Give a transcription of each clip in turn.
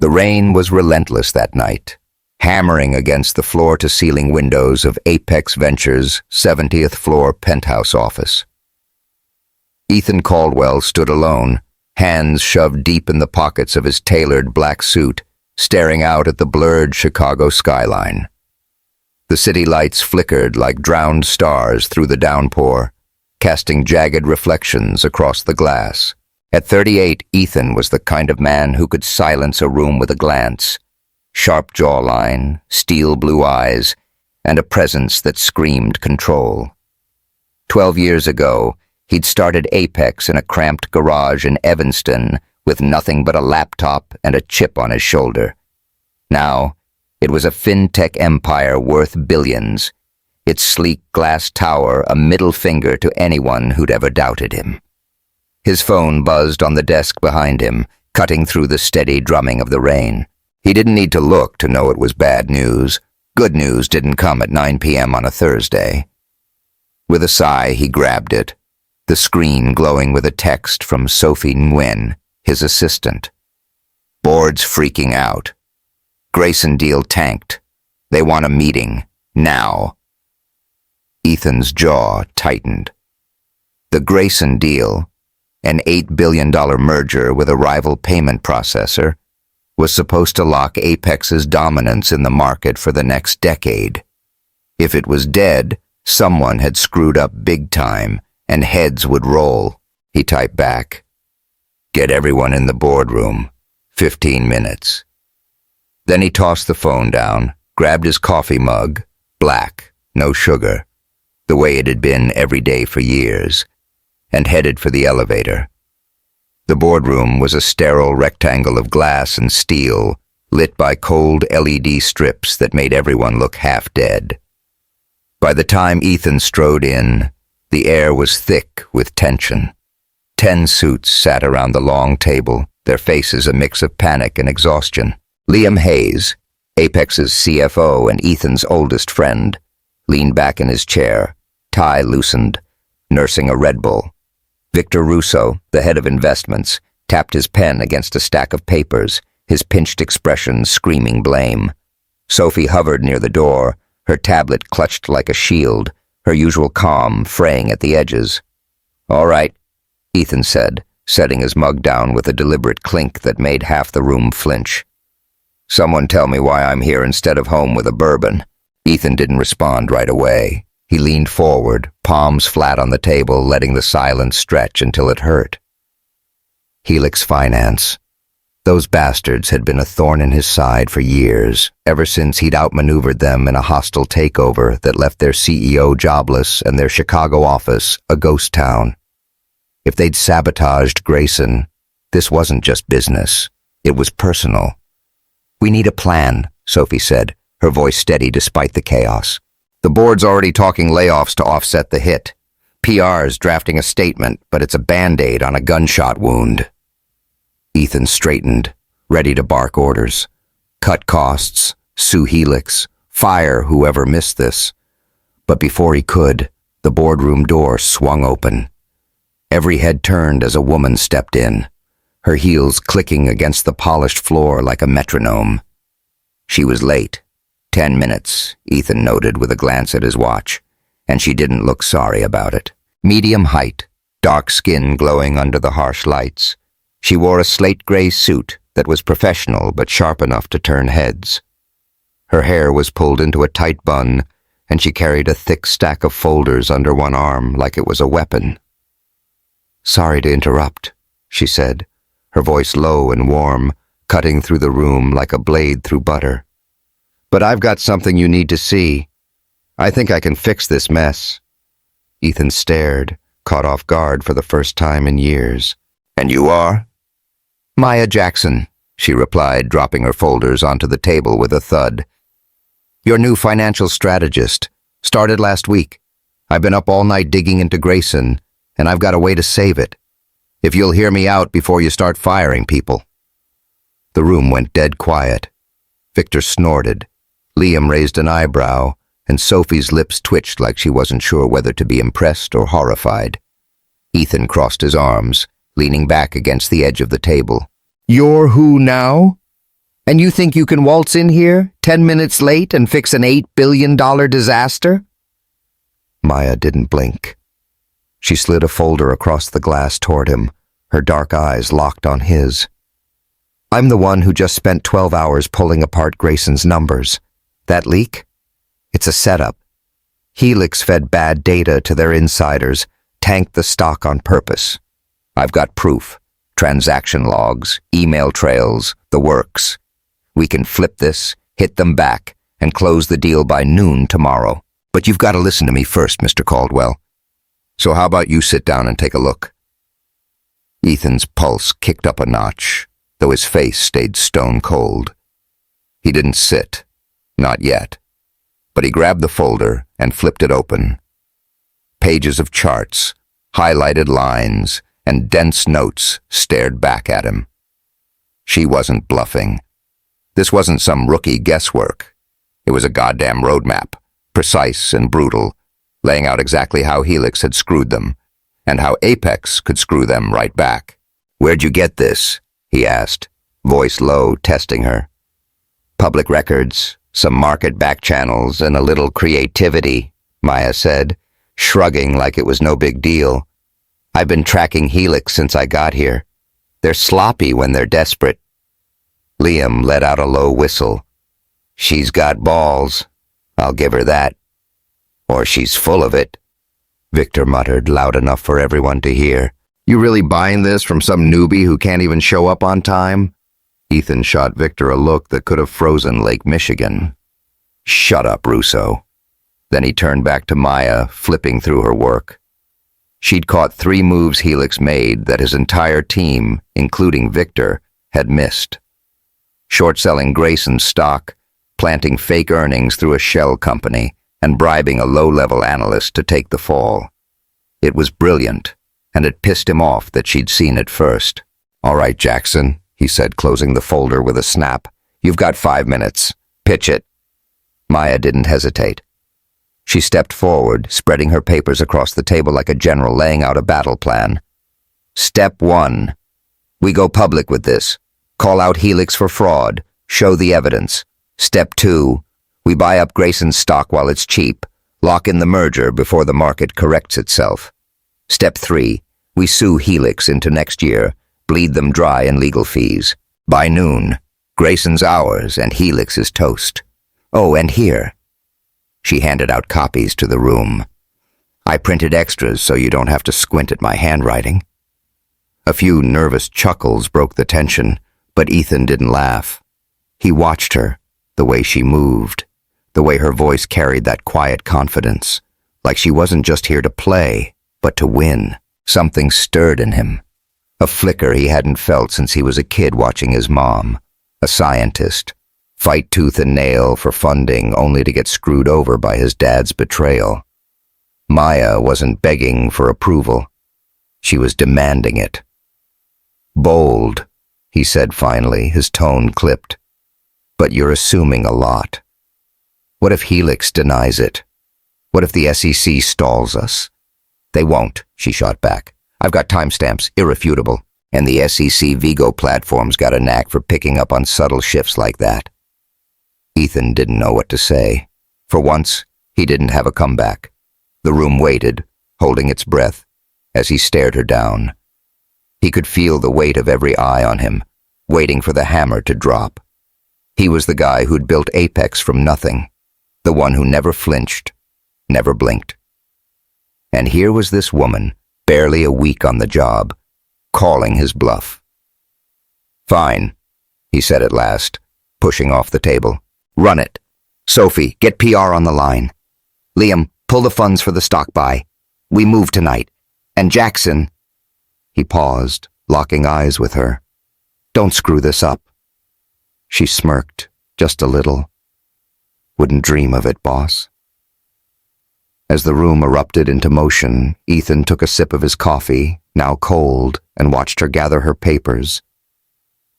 The rain was relentless that night, hammering against the floor-to-ceiling windows of Apex Ventures' 70th floor penthouse office. Ethan Caldwell stood alone, hands shoved deep in the pockets of his tailored black suit, staring out at the blurred Chicago skyline. The city lights flickered like drowned stars through the downpour, casting jagged reflections across the glass. At 38, Ethan was the kind of man who could silence a room with a glance. Sharp jawline, steel blue eyes, and a presence that screamed control. 12 years ago, he'd started Apex in a cramped garage in Evanston with nothing but a laptop and a chip on his shoulder. Now, it was a fintech empire worth billions, its sleek glass tower a middle finger to anyone who'd ever doubted him. His phone buzzed on the desk behind him, cutting through the steady drumming of the rain. He didn't need to look to know it was bad news. Good news didn't come at 9 p.m. on a Thursday. With a sigh, he grabbed it, the screen glowing with a text from Sophie Nguyen, his assistant. Board's freaking out. Grayson deal tanked. They want a meeting. Now. Ethan's jaw tightened. The Grayson deal, an $8 billion merger with a rival payment processor, was supposed to lock Apex's dominance in the market for the next decade. If it was dead, someone had screwed up big time, and heads would roll. He typed back, "Get everyone in the boardroom. 15 minutes. Then he tossed the phone down, grabbed his coffee mug, black, no sugar, the way it had been every day for years, and headed for the elevator. The boardroom was a sterile rectangle of glass and steel, lit by cold LED strips that made everyone look half dead. By the time Ethan strode in, the air was thick with tension. 10 suits sat around the long table, their faces a mix of panic and exhaustion. Liam Hayes, Apex's CFO and Ethan's oldest friend, leaned back in his chair, tie loosened, nursing a Red Bull. Victor Russo, the head of investments, tapped his pen against a stack of papers, his pinched expression screaming blame. Sophie hovered near the door, her tablet clutched like a shield, her usual calm fraying at the edges. "All right," Ethan said, setting his mug down with a deliberate clink that made half the room flinch. "Someone tell me why I'm here instead of home with a bourbon." Ethan didn't respond right away. He leaned forward, palms flat on the table, letting the silence stretch until it hurt. Helix Finance. Those bastards had been a thorn in his side for years, ever since he'd outmaneuvered them in a hostile takeover that left their CEO jobless and their Chicago office a ghost town. If they'd sabotaged Grayson, this wasn't just business. It was personal. "We need a plan," Sophie said, her voice steady despite the chaos. "The board's already talking layoffs to offset the hit. PR's drafting a statement, but it's a Band-Aid on a gunshot wound." Ethan straightened, ready to bark orders. Cut costs, sue Helix, fire whoever missed this. But before he could, the boardroom door swung open. Every head turned as a woman stepped in, her heels clicking against the polished floor like a metronome. She was late. 10 minutes, Ethan noted with a glance at his watch, and she didn't look sorry about it. Medium height, dark skin glowing under the harsh lights. She wore a slate-gray suit that was professional but sharp enough to turn heads. Her hair was pulled into a tight bun, and she carried a thick stack of folders under one arm like it was a weapon. "Sorry to interrupt," she said, her voice low and warm, cutting through the room like a blade through butter. "But I've got something you need to see. I think I can fix this mess." Ethan stared, caught off guard for the first time in years. "And you are?" "Maya Jackson," she replied, dropping her folders onto the table with a thud. "Your new financial strategist. Started last week. I've been up all night digging into Grayson, and I've got a way to save it. If you'll hear me out before you start firing people." The room went dead quiet. Victor snorted. Liam raised an eyebrow, and Sophie's lips twitched like she wasn't sure whether to be impressed or horrified. Ethan crossed his arms, leaning back against the edge of the table. "You're who now?" And you think you can waltz in here, 10 minutes late, and fix an $8 billion disaster? Maya didn't blink. She slid a folder across the glass toward him, her dark eyes locked on his. I'm the one who just spent 12 hours pulling apart Grayson's numbers. That leak? It's a setup. Helix fed bad data to their insiders, tanked the stock on purpose. I've got proof. Transaction logs, email trails, the works. We can flip this, hit them back, and close the deal by noon tomorrow. But you've got to listen to me first, Mr. Caldwell. So how about you sit down and take a look? Ethan's pulse kicked up a notch, though his face stayed stone cold. He didn't sit. Not yet. But he grabbed the folder and flipped it open. Pages of charts, highlighted lines, and dense notes stared back at him. She wasn't bluffing. This wasn't some rookie guesswork. It was a goddamn roadmap, precise and brutal, laying out exactly how Helix had screwed them, and how Apex could screw them right back. Where'd you get this? He asked, voice low, testing her. Public records, some market back channels, and a little creativity, Maya said, shrugging like it was no big deal. I've been tracking Helix since I got here. They're sloppy when they're desperate. Liam let out a low whistle. She's got balls. I'll give her that. Or she's full of it, Victor muttered, loud enough for everyone to hear. You really buying this from some newbie who can't even show up on time? Ethan shot Victor a look that could have frozen Lake Michigan. Shut up, Russo. Then he turned back to Maya, flipping through her work. She'd caught 3 moves Helix made that his entire team, including Victor, had missed. Short-selling Grayson's stock, planting fake earnings through a shell company, and bribing a low-level analyst to take the fall. It was brilliant, and it pissed him off that she'd seen it first. All right, Jackson, he said, closing the folder with a snap. You've got 5 minutes. Pitch it. Maya didn't hesitate. She stepped forward, spreading her papers across the table like a general laying out a battle plan. Step 1. We go public with this. Call out Helix for fraud. Show the evidence. Step 2. We buy up Grayson's stock while it's cheap. Lock in the merger before the market corrects itself. Step 3. We sue Helix into next year. Bleed them dry in legal fees. By noon, Grayson's ours and Helix is toast. Oh, and here. She handed out copies to the room. I printed extras so you don't have to squint at my handwriting. A few nervous chuckles broke the tension, but Ethan didn't laugh. He watched her, the way she moved, the way her voice carried that quiet confidence, like she wasn't just here to play, but to win. Something stirred in him. A flicker he hadn't felt since he was a kid watching his mom, a scientist, fight tooth and nail for funding only to get screwed over by his dad's betrayal. Maya wasn't begging for approval. She was demanding it. Bold, he said finally, his tone clipped. But you're assuming a lot. What if Helix denies it? What if the SEC stalls us? They won't, she shot back. I've got timestamps, irrefutable, and the SEC Vigo platform's got a knack for picking up on subtle shifts like that. Ethan didn't know what to say. For once, he didn't have a comeback. The room waited, holding its breath, as he stared her down. He could feel the weight of every eye on him, waiting for the hammer to drop. He was the guy who'd built Apex from nothing, the one who never flinched, never blinked. And here was this woman, barely a week on the job, calling his bluff. Fine, he said at last, pushing off the table. Run it. Sophie, get PR on the line. Liam, pull the funds for the stock buy. We move tonight. And Jackson... He paused, locking eyes with her. Don't screw this up. She smirked, just a little. Wouldn't dream of it, boss. As the room erupted into motion, Ethan took a sip of his coffee, now cold, and watched her gather her papers.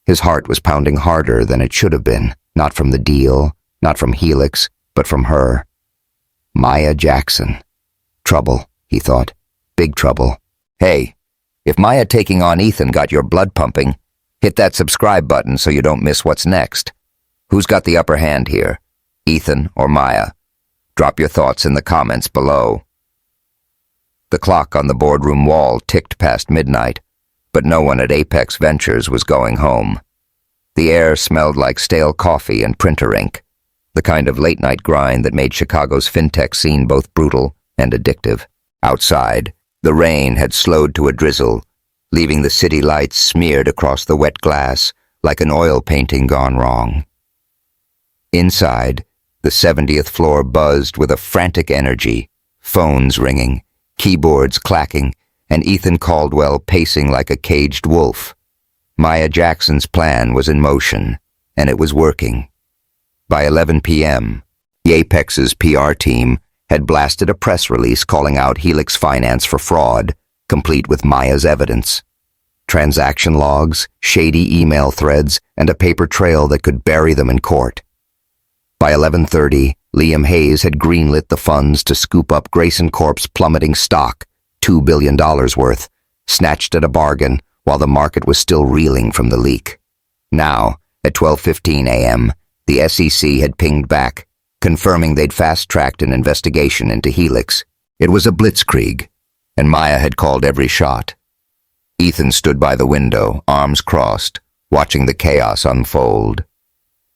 His heart was pounding harder than it should have been, not from the deal, not from Helix, but from her. Maya Jackson. Trouble, he thought. Big trouble. Hey, if Maya taking on Ethan got your blood pumping, Hit that subscribe button so you don't miss what's next. Who's got the upper hand here? Ethan or Maya? Drop your thoughts in the comments below. The clock on the boardroom wall ticked past midnight, but no one at Apex Ventures was going home. The air smelled like stale coffee and printer ink, the kind of late-night grind that made Chicago's fintech scene both brutal and addictive. Outside, the rain had slowed to a drizzle, leaving the city lights smeared across the wet glass like an oil painting gone wrong. Inside, the 70th floor buzzed with a frantic energy, phones ringing, keyboards clacking, and Ethan Caldwell pacing like a caged wolf. Maya Jackson's plan was in motion, and it was working. By 11 p.m., the Apex's PR team had blasted a press release calling out Helix Finance for fraud, complete with Maya's evidence. Transaction logs, shady email threads, and a paper trail that could bury them in court. By 11:30, Liam Hayes had greenlit the funds to scoop up Grayson Corp's plummeting stock, $2 billion worth, snatched at a bargain while the market was still reeling from the leak. Now, at 12:15 a.m., the SEC had pinged back, confirming they'd fast-tracked an investigation into Helix. It was a blitzkrieg, and Maya had called every shot. Ethan stood by the window, arms crossed, watching the chaos unfold.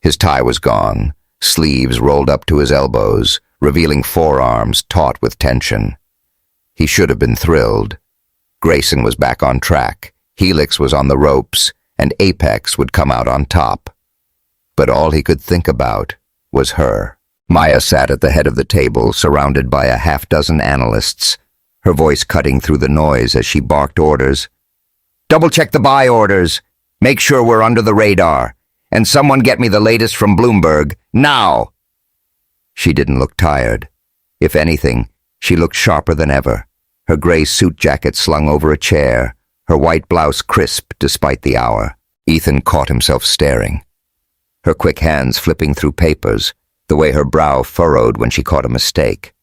His tie was gone, sleeves rolled up to his elbows, revealing forearms taut with tension. He should have been thrilled. Grayson was back on track, Helix was on the ropes, and Apex would come out on top. But all he could think about was her. Maya sat at the head of the table, surrounded by a half-dozen analysts, her voice cutting through the noise as she barked orders. "Double-check the buy orders. Make sure we're under the radar. And someone get me the latest from Bloomberg, now!" She didn't look tired. If anything, she looked sharper than ever, her gray suit jacket slung over a chair, her white blouse crisp despite the hour. Ethan caught himself staring, her quick hands flipping through papers, the way her brow furrowed when she caught a mistake.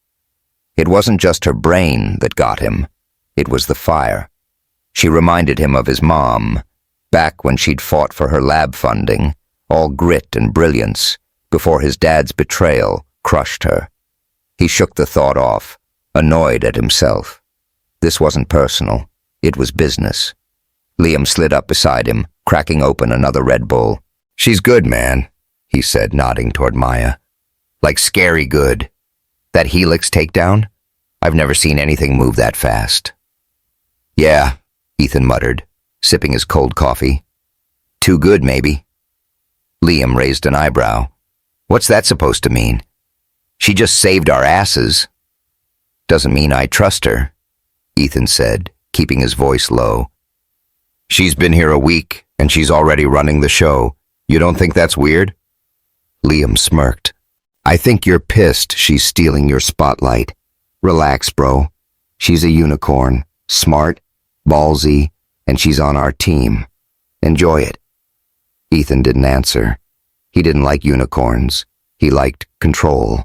It wasn't just her brain that got him, it was the fire. She reminded him of his mom, back when she'd fought for her lab funding, all grit and brilliance, before his dad's betrayal crushed her. He shook the thought off, annoyed at himself. This wasn't personal, it was business. Liam slid up beside him, cracking open another Red Bull. "She's good, man," he said, nodding toward Maya. "Like scary good. That Helix takedown? I've never seen anything move that fast." "Yeah," Ethan muttered, sipping his cold coffee. "Too good, maybe." Liam raised an eyebrow. "What's that supposed to mean? She just saved our asses." "Doesn't mean I trust her," Ethan said, keeping his voice low. "She's been here a week, and she's already running the show. You don't think that's weird?" Liam smirked. "I think you're pissed she's stealing your spotlight. Relax, bro. She's a unicorn, smart, ballsy, and she's on our team. Enjoy it." Ethan didn't answer. He didn't like unicorns. He liked control.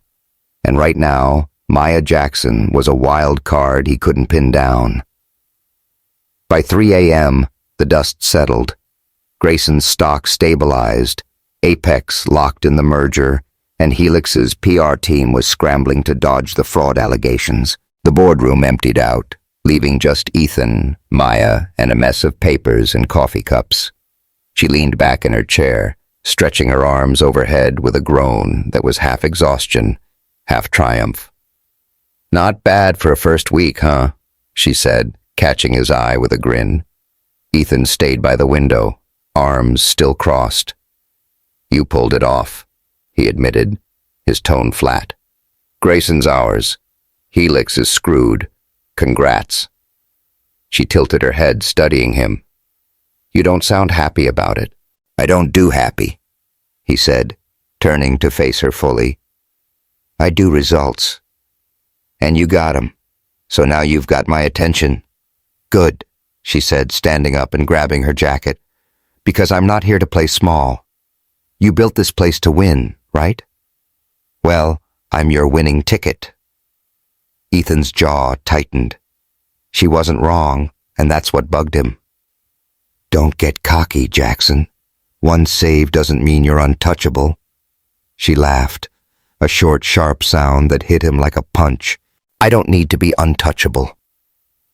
And right now, Maya Jackson was a wild card he couldn't pin down. By 3 a.m., the dust settled. Grayson's stock stabilized, Apex locked in the merger, and Helix's PR team was scrambling to dodge the fraud allegations. The boardroom emptied out, leaving just Ethan, Maya, and a mess of papers and coffee cups. She leaned back in her chair, stretching her arms overhead with a groan that was half exhaustion, half triumph. "Not bad for a first week, huh?" she said, catching his eye with a grin. Ethan stayed by the window, arms still crossed. "You pulled it off," he admitted, his tone flat. "Grayson's ours. Helix is screwed. Congrats." She tilted her head, studying him. "You don't sound happy about it." "I don't do happy," he said, turning to face her fully. "I do results. And you got 'em, so now you've got my attention." "Good," she said, standing up and grabbing her jacket, "because I'm not here to play small. You built this place to win, right? Well, I'm your winning ticket." Ethan's jaw tightened. She wasn't wrong, and that's what bugged him. Don't get cocky, Jackson. One save doesn't mean you're untouchable. She laughed, a short, sharp sound that hit him like a punch. I don't need to be untouchable.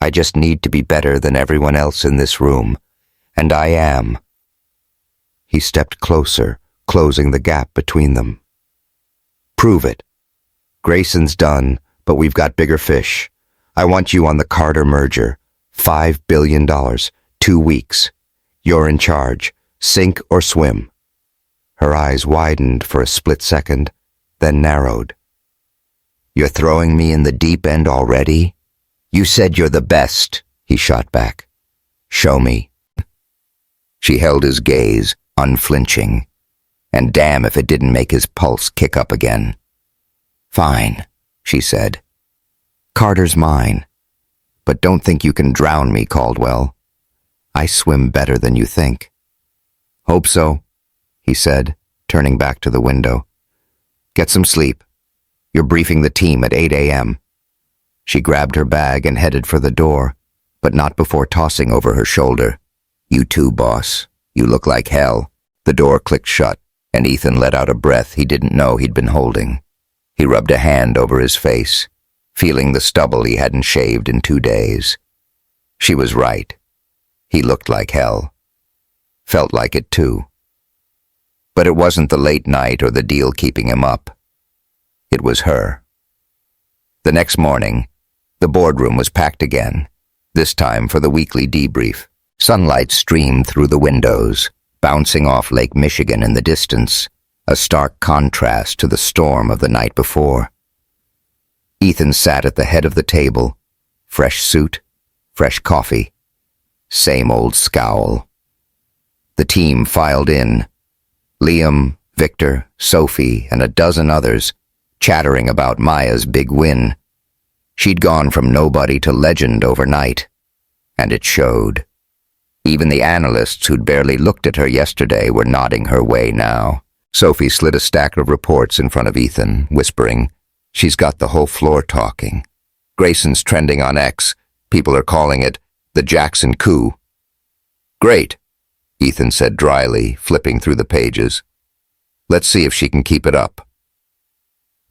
I just need to be better than everyone else in this room, and I am. He stepped closer, closing the gap between them. Prove it. Grayson's done, but we've got bigger fish. I want you on the Carter merger. $5 billion, 2 weeks. You're in charge. Sink or swim. Her eyes widened for a split second, then narrowed. You're throwing me in the deep end already? You said you're the best, he shot back. Show me. She held his gaze, unflinching, and damn if it didn't make his pulse kick up again. Fine, she said. Carter's mine. But don't think you can drown me, Caldwell. I swim better than you think. Hope so, he said, turning back to the window. Get some sleep. You're briefing the team at 8 a.m. She grabbed her bag and headed for the door, but not before tossing over her shoulder. You too, boss. You look like hell. The door clicked shut, and Ethan let out a breath he didn't know he'd been holding. He rubbed a hand over his face, feeling the stubble he hadn't shaved in 2 days. She was right. He looked like hell. Felt like it too. But it wasn't the late night or the deal keeping him up. It was her. The next morning, the boardroom was packed again, this time for the weekly debrief. Sunlight streamed through the windows, bouncing off Lake Michigan in the distance, a stark contrast to the storm of the night before. Ethan sat at the head of the table, fresh suit, fresh coffee, same old scowl. The team filed in, Liam, Victor, Sophie, and a dozen others, chattering about Maya's big win. She'd gone from nobody to legend overnight, and it showed. Even the analysts who'd barely looked at her yesterday were nodding her way now. Sophie slid a stack of reports in front of Ethan, whispering, She's got the whole floor talking. Grayson's trending on X. People are calling it the Jackson coup. Great, Ethan said dryly, flipping through the pages. Let's see if she can keep it up.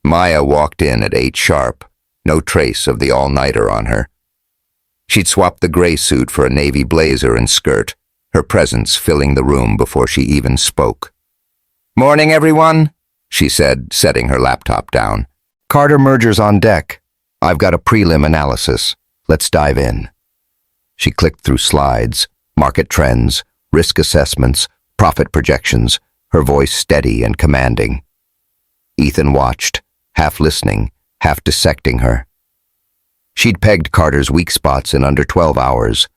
Maya walked in at 8 sharp, no trace of the all-nighter on her. She'd swapped the gray suit for a navy blazer and skirt, her presence filling the room before she even spoke. Morning, everyone, she said, setting her laptop down. Carter merger's on deck. I've got a prelim analysis. Let's dive in. She clicked through slides, market trends, risk assessments, profit projections, her voice steady and commanding. Ethan watched, half listening, half dissecting her. She'd pegged Carter's weak spots in under 12 hours.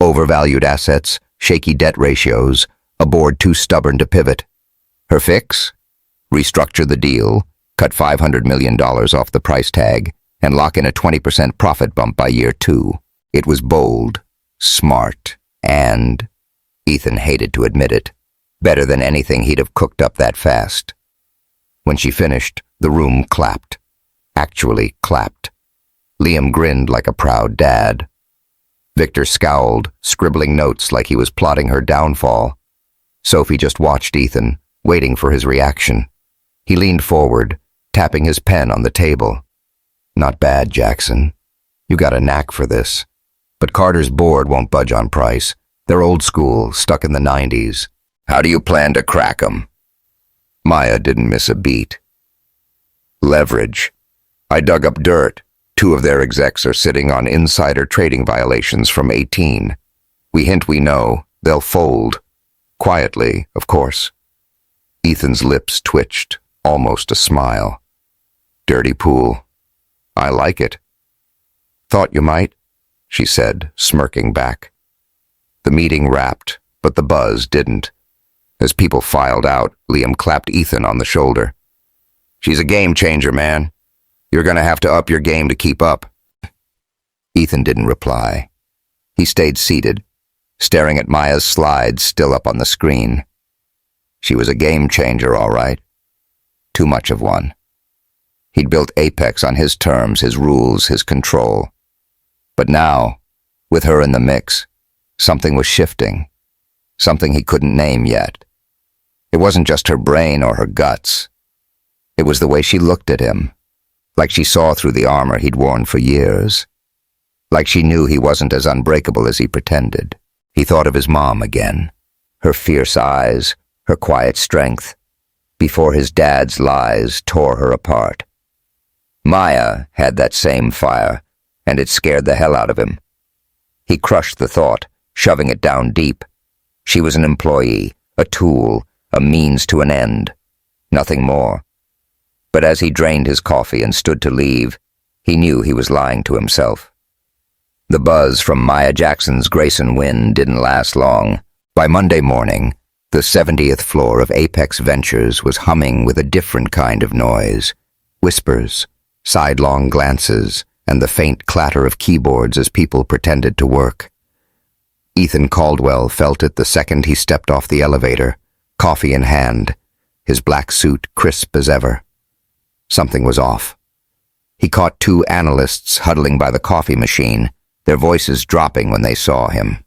Overvalued assets, shaky debt ratios, a board too stubborn to pivot. Her fix? Restructure the deal, cut $500 million off the price tag, and lock in a 20% profit bump by year 2. It was bold, smart, and, Ethan hated to admit it, better than anything he'd have cooked up that fast. When she finished, the room clapped. Actually clapped. Liam grinned like a proud dad. Victor scowled, scribbling notes like he was plotting her downfall. Sophie just watched Ethan, waiting for his reaction. He leaned forward, tapping his pen on the table. Not bad, Jackson. You got a knack for this. But Carter's board won't budge on price. They're old school, stuck in the 90s. How do you plan to crack 'em? Maya didn't miss a beat. Leverage. I dug up dirt. 2 of their execs are sitting on insider trading violations from 18. We hint we know, they'll fold. Quietly, of course. Ethan's lips twitched, almost a smile. Dirty pool. I like it. Thought you might, she said, smirking back. The meeting wrapped, but the buzz didn't. As people filed out, Liam clapped Ethan on the shoulder. She's a game changer, man. You're gonna have to up your game to keep up. Ethan didn't reply. He stayed seated, staring at Maya's slides still up on the screen. She was a game changer, all right. Too much of one. He'd built Apex on his terms, his rules, his control. But now, with her in the mix, something was shifting. something he couldn't name yet. It wasn't just her brain or her guts. It was the way she looked at him, like she saw through the armor he'd worn for years, like she knew he wasn't as unbreakable as he pretended. He thought of his mom again, her fierce eyes, her quiet strength, before his dad's lies tore her apart. Maya had that same fire, and it scared the hell out of him. He crushed the thought, shoving it down deep. She was an employee, a tool, a means to an end, nothing more. But as he drained his coffee and stood to leave, he knew he was lying to himself. The buzz from Maya Jackson's Grayson win didn't last long. By Monday morning, the 70th floor of Apex Ventures was humming with a different kind of noise. Whispers, sidelong glances, and the faint clatter of keyboards as people pretended to work. Ethan Caldwell felt it the second he stepped off the elevator, coffee in hand, his black suit crisp as ever. Something was off. He caught two analysts huddling by the coffee machine, their voices dropping when they saw him.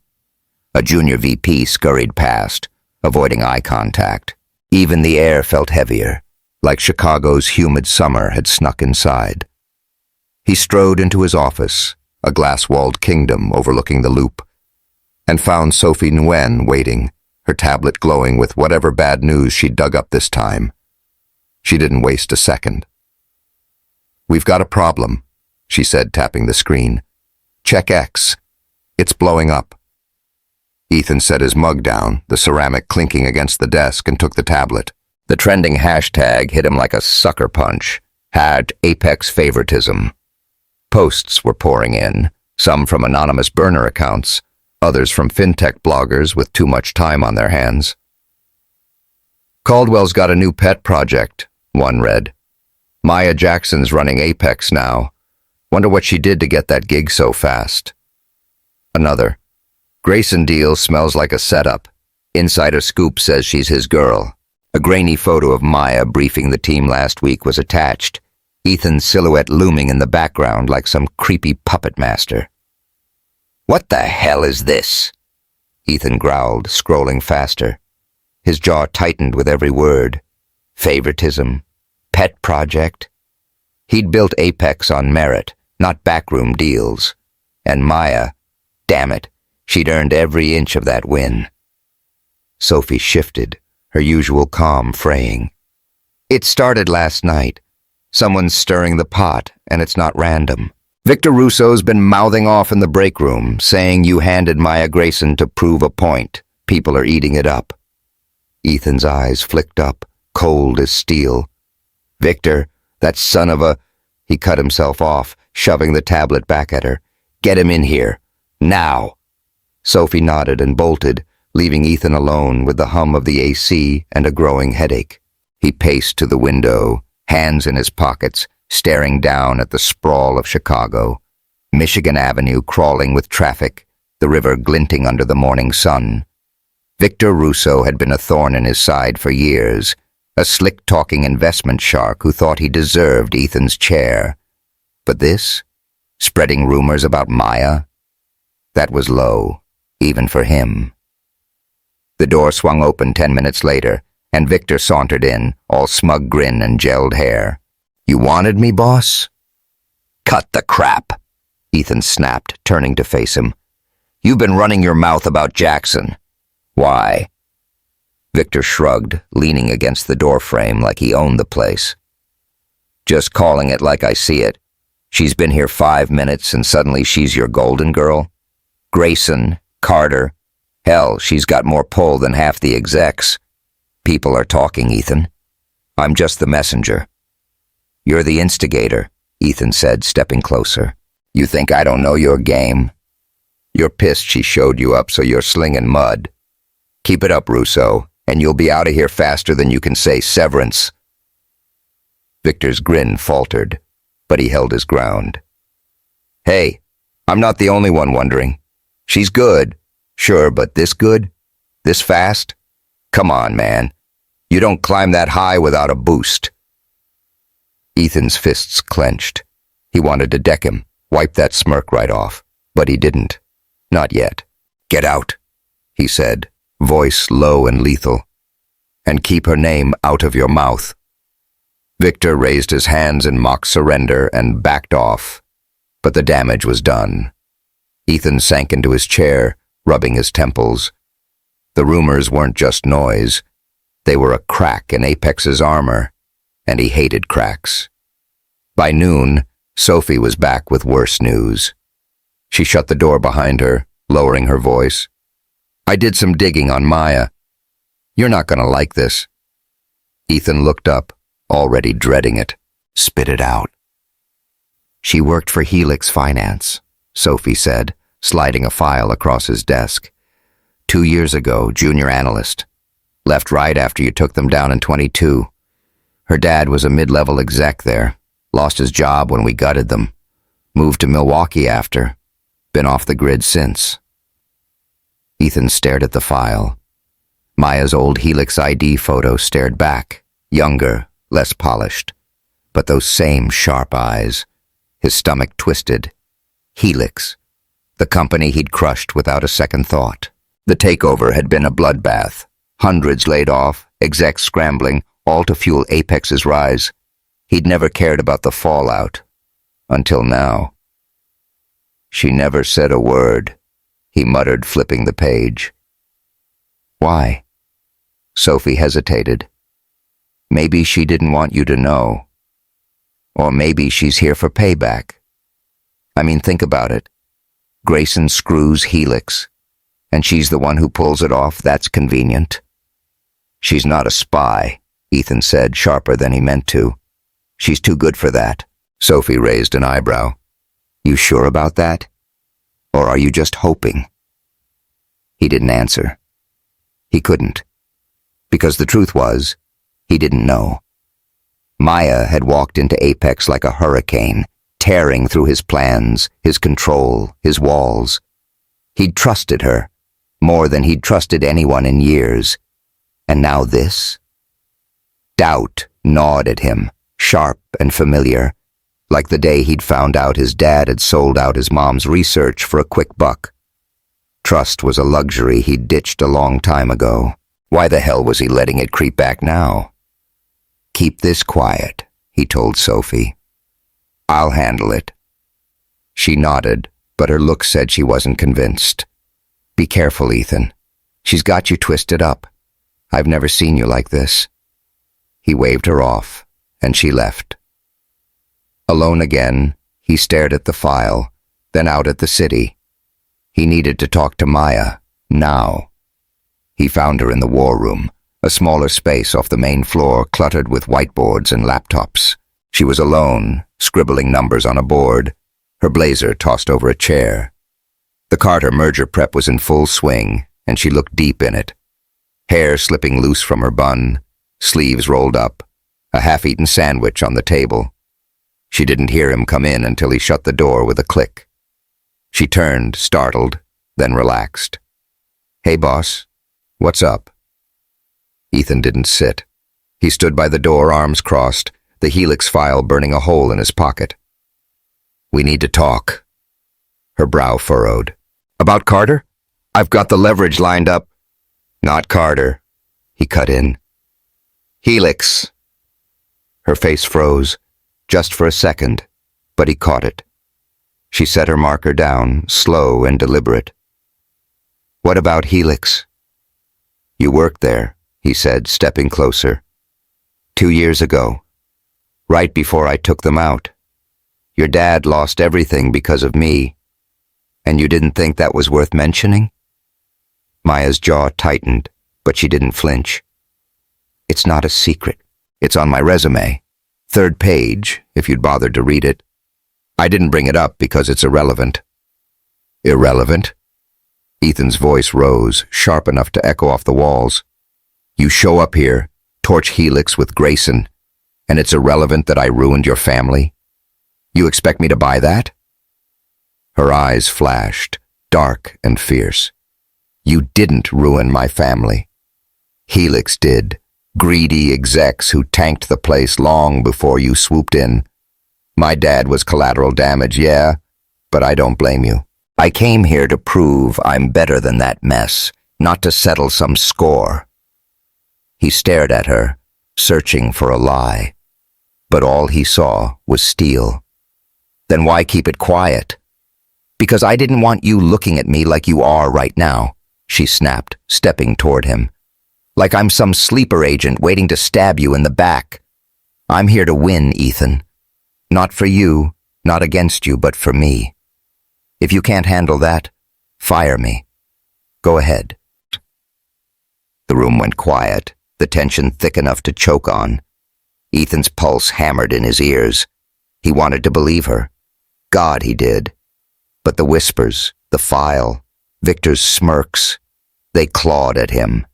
A junior VP scurried past, avoiding eye contact. Even the air felt heavier, like Chicago's humid summer had snuck inside. He strode into his office, a glass-walled kingdom overlooking the loop, and found Sophie Nguyen waiting, her tablet glowing with whatever bad news she'd dug up this time. She didn't waste a second. "We've got a problem," she said, tapping the screen. "Check X. It's blowing up." Ethan set his mug down, the ceramic clinking against the desk, and took the tablet. The trending hashtag hit him like a sucker punch. #Apex favoritism. Posts were pouring in, some from anonymous burner accounts, others from fintech bloggers with too much time on their hands. "Caldwell's got a new pet project," one read. "Maya Jackson's running Apex now. Wonder what she did to get that gig so fast." Another. "Grayson deal smells like a setup. Insider scoop says she's his girl." A grainy photo of Maya briefing the team last week was attached, Ethan's silhouette looming in the background like some creepy puppet master. "What the hell is this?" Ethan growled, scrolling faster. His jaw tightened with every word. Favoritism. Pet project. He'd built Apex on merit, not backroom deals. And Maya, damn it, she'd earned every inch of that win. Sophie shifted, her usual calm fraying. "It started last night. Someone's stirring the pot, and it's not random. Victor Russo's been mouthing off in the break room, saying you handed Maya Grayson to prove a point. People are eating it up." Ethan's eyes flicked up, cold as steel. "Victor, that son of a—" He cut himself off, shoving the tablet back at her. "Get him in here. Now." Sophie nodded and bolted, leaving Ethan alone with the hum of the AC and a growing headache. He paced to the window, hands in his pockets, staring down at the sprawl of Chicago. Michigan Avenue crawling with traffic, the river glinting under the morning sun. Victor Russo had been a thorn in his side for years, a slick-talking investment shark who thought he deserved Ethan's chair. But this? Spreading rumors about Maya? That was low, even for him. The door swung open 10 minutes later, and Victor sauntered in, all smug grin and gelled hair. "You wanted me, boss?" "Cut the crap," Ethan snapped, turning to face him. "You've been running your mouth about Jackson. Why?" Victor shrugged, leaning against the doorframe like he owned the place. "Just calling it like I see it. She's been here 5 minutes and suddenly she's your golden girl? Grayson, Carter. Hell, she's got more pull than half the execs. People are talking, Ethan. I'm just the messenger." "You're the instigator," Ethan said, stepping closer. "You think I don't know your game? You're pissed she showed you up, so you're slinging mud. Keep it up, Russo, and you'll be out of here faster than you can say severance." Victor's grin faltered, but he held his ground. "Hey, I'm not the only one wondering. She's good, sure, but this good? This fast? Come on, man. You don't climb that high without a boost." Ethan's fists clenched. He wanted to deck him, wipe that smirk right off, but he didn't. Not yet. "Get out," he said, voice low and lethal. And keep her name out of your mouth. Victor raised his hands in mock surrender and backed off, but the damage was done. Ethan sank into his chair, rubbing his temples. The rumors weren't just noise. They were a crack in Apex's armor, and he hated cracks. By noon, Sophie was back with worse news. She shut the door behind her, lowering her voice. I did some digging on Maya. You're not going to like this. Ethan looked up, already dreading it. Spit it out. She worked for Helix Finance, Sophie said, sliding a file across his desk. 2 years ago, junior analyst. Left right after you took them down in 22. Her dad was a mid-level exec there. Lost his job when we gutted them. Moved to Milwaukee after. Been off the grid since. Ethan stared at the file. Maya's old Helix ID photo stared back, younger, less polished. But those same sharp eyes. His stomach twisted. Helix. The company he'd crushed without a second thought. The takeover had been a bloodbath. Hundreds laid off, execs scrambling, all to fuel Apex's rise. He'd never cared about the fallout. Until now. She never said a word, he muttered, flipping the page. Why? Sophie hesitated. Maybe she didn't want you to know. Or maybe she's here for payback. I mean, think about it. Grayson screws Helix, and she's the one who pulls it off. That's convenient. She's not a spy, Ethan said, sharper than he meant to. She's too good for that. Sophie raised an eyebrow. You sure about that? Or are you just hoping? He didn't answer. He couldn't. Because the truth was, he didn't know. Maya had walked into Apex like a hurricane, tearing through his plans, his control, his walls. He'd trusted her, more than he'd trusted anyone in years. And now this? Doubt gnawed at him, sharp and familiar, like the day he'd found out his dad had sold out his mom's research for a quick buck. Trust was a luxury he'd ditched a long time ago. Why the hell was he letting it creep back now? Keep this quiet, he told Sophie. I'll handle it. She nodded, but her look said she wasn't convinced. Be careful, Ethan. She's got you twisted up. I've never seen you like this. He waved her off, and she left. Alone again, he stared at the file, then out at the city. He needed to talk to Maya, now. He found her in the war room, a smaller space off the main floor cluttered with whiteboards and laptops. She was alone, scribbling numbers on a board, her blazer tossed over a chair. The Carter merger prep was in full swing, and she looked deep in it. Hair slipping loose from her bun, sleeves rolled up, a half-eaten sandwich on the table. She didn't hear him come in until he shut the door with a click. She turned, startled, then relaxed. Hey, boss. What's up? Ethan didn't sit. He stood by the door, arms crossed, the Helix file burning a hole in his pocket. We need to talk. Her brow furrowed. About Carter? I've got the leverage lined up. Not Carter, he cut in. Helix. Her face froze, just for a second, but he caught it. She set her marker down, slow and deliberate. What about Helix? You worked there, he said, stepping closer. 2 years ago, right before I took them out. Your dad lost everything because of me, and you didn't think that was worth mentioning? Maya's jaw tightened, but she didn't flinch. It's not a secret. It's on my resume. 3rd page, if you'd bothered to read it. I didn't bring it up because it's irrelevant. Irrelevant? Ethan's voice rose, sharp enough to echo off the walls. You show up here, torch Helix with Grayson, and it's irrelevant that I ruined your family? You expect me to buy that? Her eyes flashed, dark and fierce. You didn't ruin my family. Helix did. Greedy execs who tanked the place long before you swooped in. My dad was collateral damage, yeah, but I don't blame you. I came here to prove I'm better than that mess, not to settle some score. He stared at her, searching for a lie, but all he saw was steel. Then why keep it quiet? Because I didn't want you looking at me like you are right now, she snapped, stepping toward him. Like I'm some sleeper agent waiting to stab you in the back. I'm here to win, Ethan. Not for you, not against you, but for me. If you can't handle that, fire me. Go ahead. The room went quiet, the tension thick enough to choke on. Ethan's pulse hammered in his ears. He wanted to believe her. God, he did. But the whispers, the file, Victor's smirks, they clawed at him.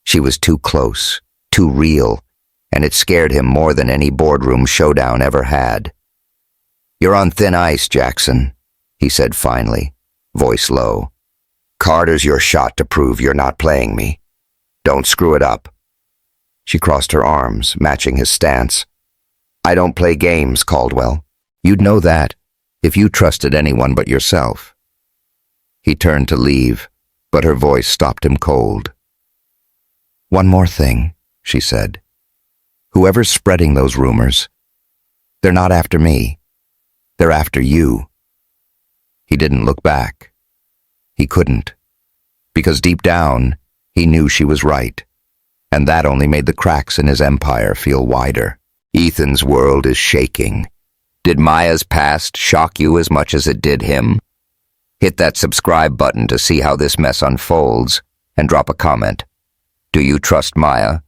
She was too close, too real, and it scared him more than any boardroom showdown ever had. You're on thin ice, Jackson, he said finally, voice low. Carter's your shot to prove you're not playing me. Don't screw it up. She crossed her arms, matching his stance. I don't play games, Caldwell. You'd know that if you trusted anyone but yourself. He turned to leave, but her voice stopped him cold. One more thing, she said. Whoever's spreading those rumors, they're not after me. They're after you. He didn't look back. He couldn't. Because deep down, he knew she was right. And that only made the cracks in his empire feel wider. Ethan's world is shaking. Did Maya's past shock you as much as it did him? Hit that subscribe button to see how this mess unfolds, and drop a comment. Do you trust Maya,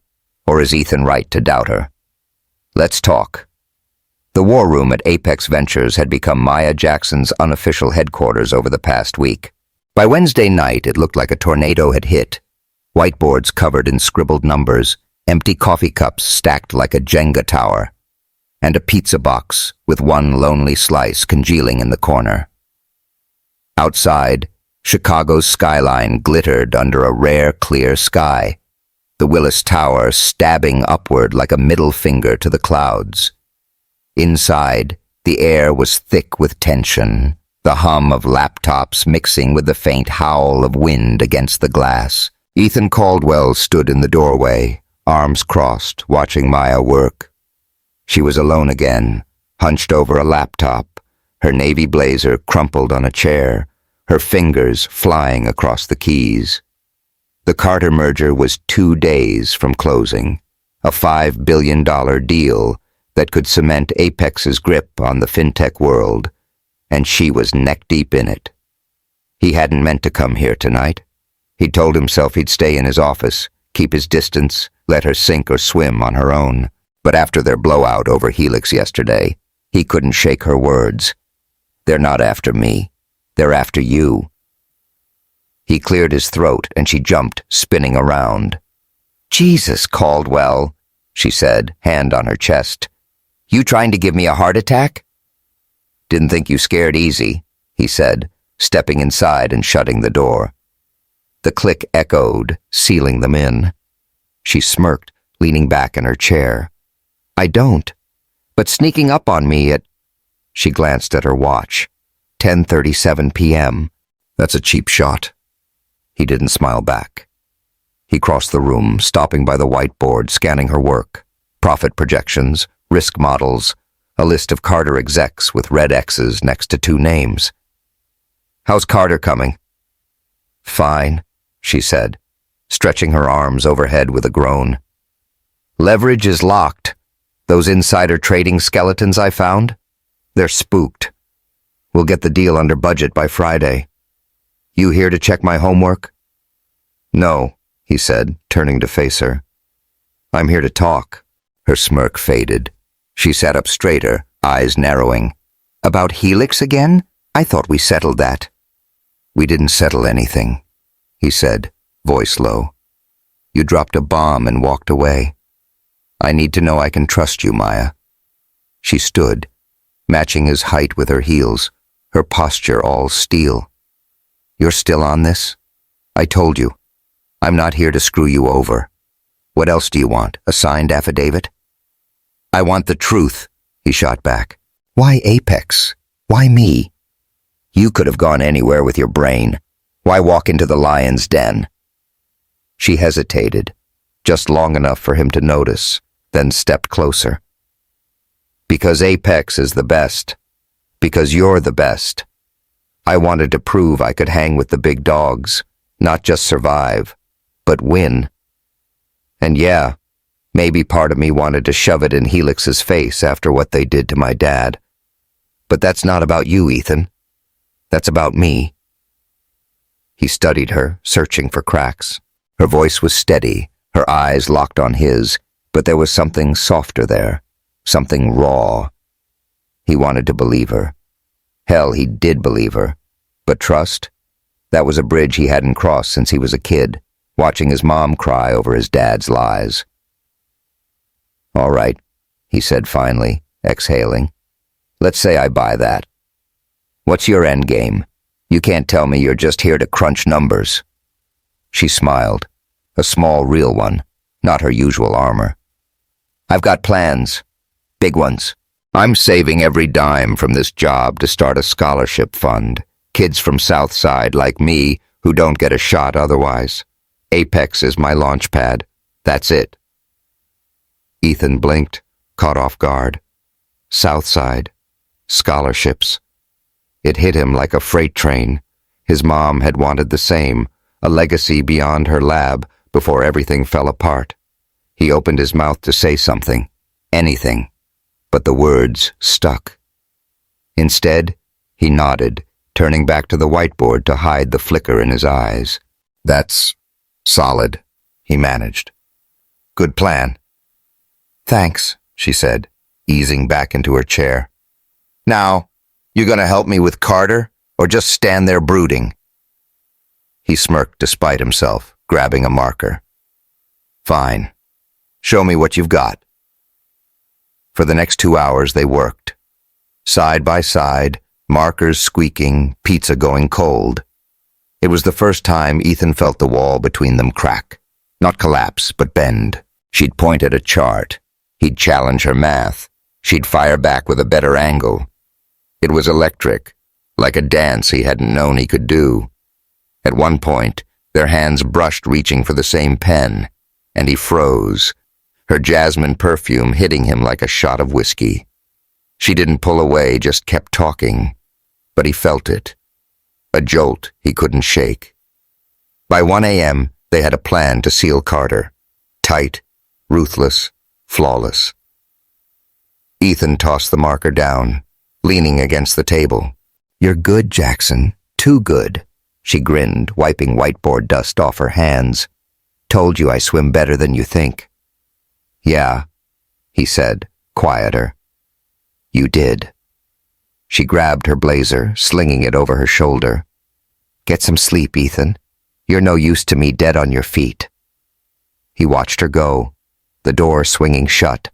or is Ethan right to doubt her? Let's talk. The war room at Apex Ventures had become Maya Jackson's unofficial headquarters over the past week. By Wednesday night, it looked like a tornado had hit. Whiteboards covered in scribbled numbers, empty coffee cups stacked like a Jenga tower, and a pizza box with one lonely slice congealing in the corner. Outside, Chicago's skyline glittered under a rare, clear sky, the Willis Tower stabbing upward like a middle finger to the clouds. Inside, the air was thick with tension, the hum of laptops mixing with the faint howl of wind against the glass. Ethan Caldwell stood in the doorway, arms crossed, watching Maya work. She was alone again, hunched over a laptop, her navy blazer crumpled on a chair, her fingers flying across the keys. The Carter merger was 2 days from closing, a $5 billion deal that could cement Apex's grip on the fintech world, and she was neck-deep in it. He hadn't meant to come here tonight. He'd told himself he'd stay in his office, keep his distance, let her sink or swim on her own. But after their blowout over Helix yesterday, he couldn't shake her words. They're not after me. They're after you. He cleared his throat, and she jumped, spinning around. Jesus, Caldwell, she said, hand on her chest. You trying to give me a heart attack? Didn't think you scared easy, he said, stepping inside and shutting the door. The click echoed, sealing them in. She smirked, leaning back in her chair. I don't. But sneaking up on me at... She glanced at her watch. 10:37 p.m. That's a cheap shot. He didn't smile back. He crossed the room, stopping by the whiteboard, scanning her work. Profit projections, risk models, a list of Carter execs with red X's next to 2 names. How's Carter coming? Fine, she said, stretching her arms overhead with a groan. Leverage is locked. Those insider trading skeletons I found? They're spooked. We'll get the deal under budget by Friday. You here to check my homework? No, he said, turning to face her. I'm here to talk. Her smirk faded. She sat up straighter, eyes narrowing. About Helix again? I thought we settled that. We didn't settle anything, he said, voice low. You dropped a bomb and walked away. I need to know I can trust you, Maya. She stood, matching his height with her heels, her posture all steel. You're still on this? I told you. I'm not here to screw you over. What else do you want? A signed affidavit? I want the truth, he shot back. Why Apex? Why me? You could have gone anywhere with your brain. Why walk into the lion's den? She hesitated, just long enough for him to notice, then stepped closer. Because Apex is the best. Because you're the best. I wanted to prove I could hang with the big dogs, not just survive, but win. And yeah, maybe part of me wanted to shove it in Helix's face after what they did to my dad. But that's not about you, Ethan. That's about me. He studied her, searching for cracks. Her voice was steady, her eyes locked on his, but there was something softer there, something raw. He wanted to believe her. Hell, he did believe her. But trust? That was a bridge he hadn't crossed since he was a kid, watching his mom cry over his dad's lies. All right, he said finally, exhaling. Let's say I buy that. What's your end game? You can't tell me you're just here to crunch numbers. She smiled, a small, real one, not her usual armor. I've got plans. Big ones. I'm saving every dime from this job to start a scholarship fund. Kids from Southside like me who don't get a shot otherwise. Apex is my launch pad. That's it. Ethan blinked, caught off guard. Southside. Scholarships. It hit him like a freight train. His mom had wanted the same, a legacy beyond her lab, before everything fell apart. He opened his mouth to say something, anything, but the words stuck. Instead, he nodded, turning back to the whiteboard to hide the flicker in his eyes. That's solid, he managed. Good plan. Thanks, she said, easing back into her chair. Now, you gonna help me with Carter, or just stand there brooding? He smirked despite himself, grabbing a marker. Fine. Show me what you've got. For the next 2 hours they worked. Side by side, markers squeaking, pizza going cold. It was the first time Ethan felt the wall between them crack. Not collapse, but bend. She'd point at a chart. He'd challenge her math. She'd fire back with a better angle. It was electric, like a dance he hadn't known he could do. At one point, their hands brushed reaching for the same pen, and he froze, her jasmine perfume hitting him like a shot of whiskey. She didn't pull away, just kept talking, but he felt it. A jolt he couldn't shake. By 1 a.m., they had a plan to seal Carter. Tight, ruthless, flawless. Ethan tossed the marker down, leaning against the table. You're good, Jackson. Too good. She grinned, wiping whiteboard dust off her hands. Told you I swim better than you think. Yeah, he said, quieter. You did. She grabbed her blazer, slinging it over her shoulder. Get some sleep, Ethan. You're no use to me dead on your feet. He watched her go, the door swinging shut,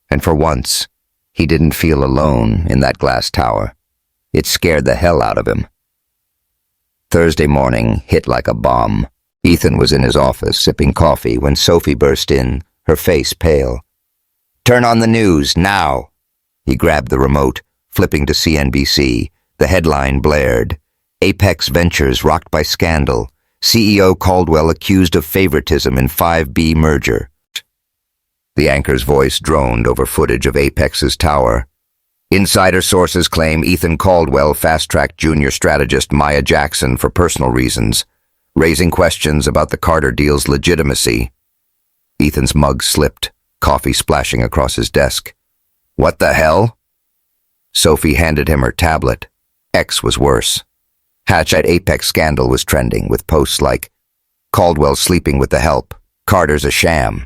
and for once, he didn't feel alone in that glass tower. It scared the hell out of him. Thursday morning hit like a bomb. Ethan was in his office sipping coffee when Sophie burst in, her face pale. Turn on the news, now! He grabbed the remote, flipping to CNBC. The headline blared. Apex Ventures rocked by scandal. CEO Caldwell accused of favoritism in 5B merger. The anchor's voice droned over footage of Apex's tower. Insider sources claim Ethan Caldwell fast-tracked junior strategist Maya Jackson for personal reasons, raising questions about the Carter deal's legitimacy. Ethan's mug slipped, coffee splashing across his desk. What the hell? Sophie handed him her tablet. X was worse. Hatch at Apex scandal was trending, with posts like, Caldwell sleeping with the help, Carter's a sham.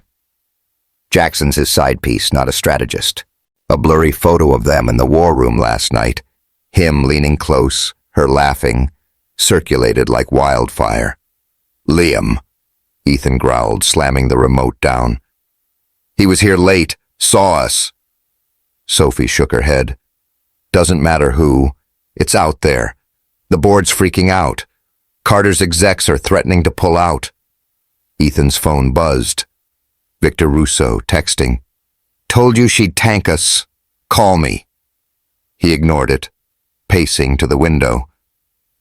Jackson's his side piece, not a strategist. A blurry photo of them in the war room last night, him leaning close, her laughing, circulated like wildfire. Liam, Ethan growled, slamming the remote down. He was here late, saw us. Sophie shook her head. Doesn't matter who, it's out there. The board's freaking out. Carter's execs are threatening to pull out. Ethan's phone buzzed. Victor Russo texting. Told you she'd tank us. Call me. He ignored it, pacing to the window.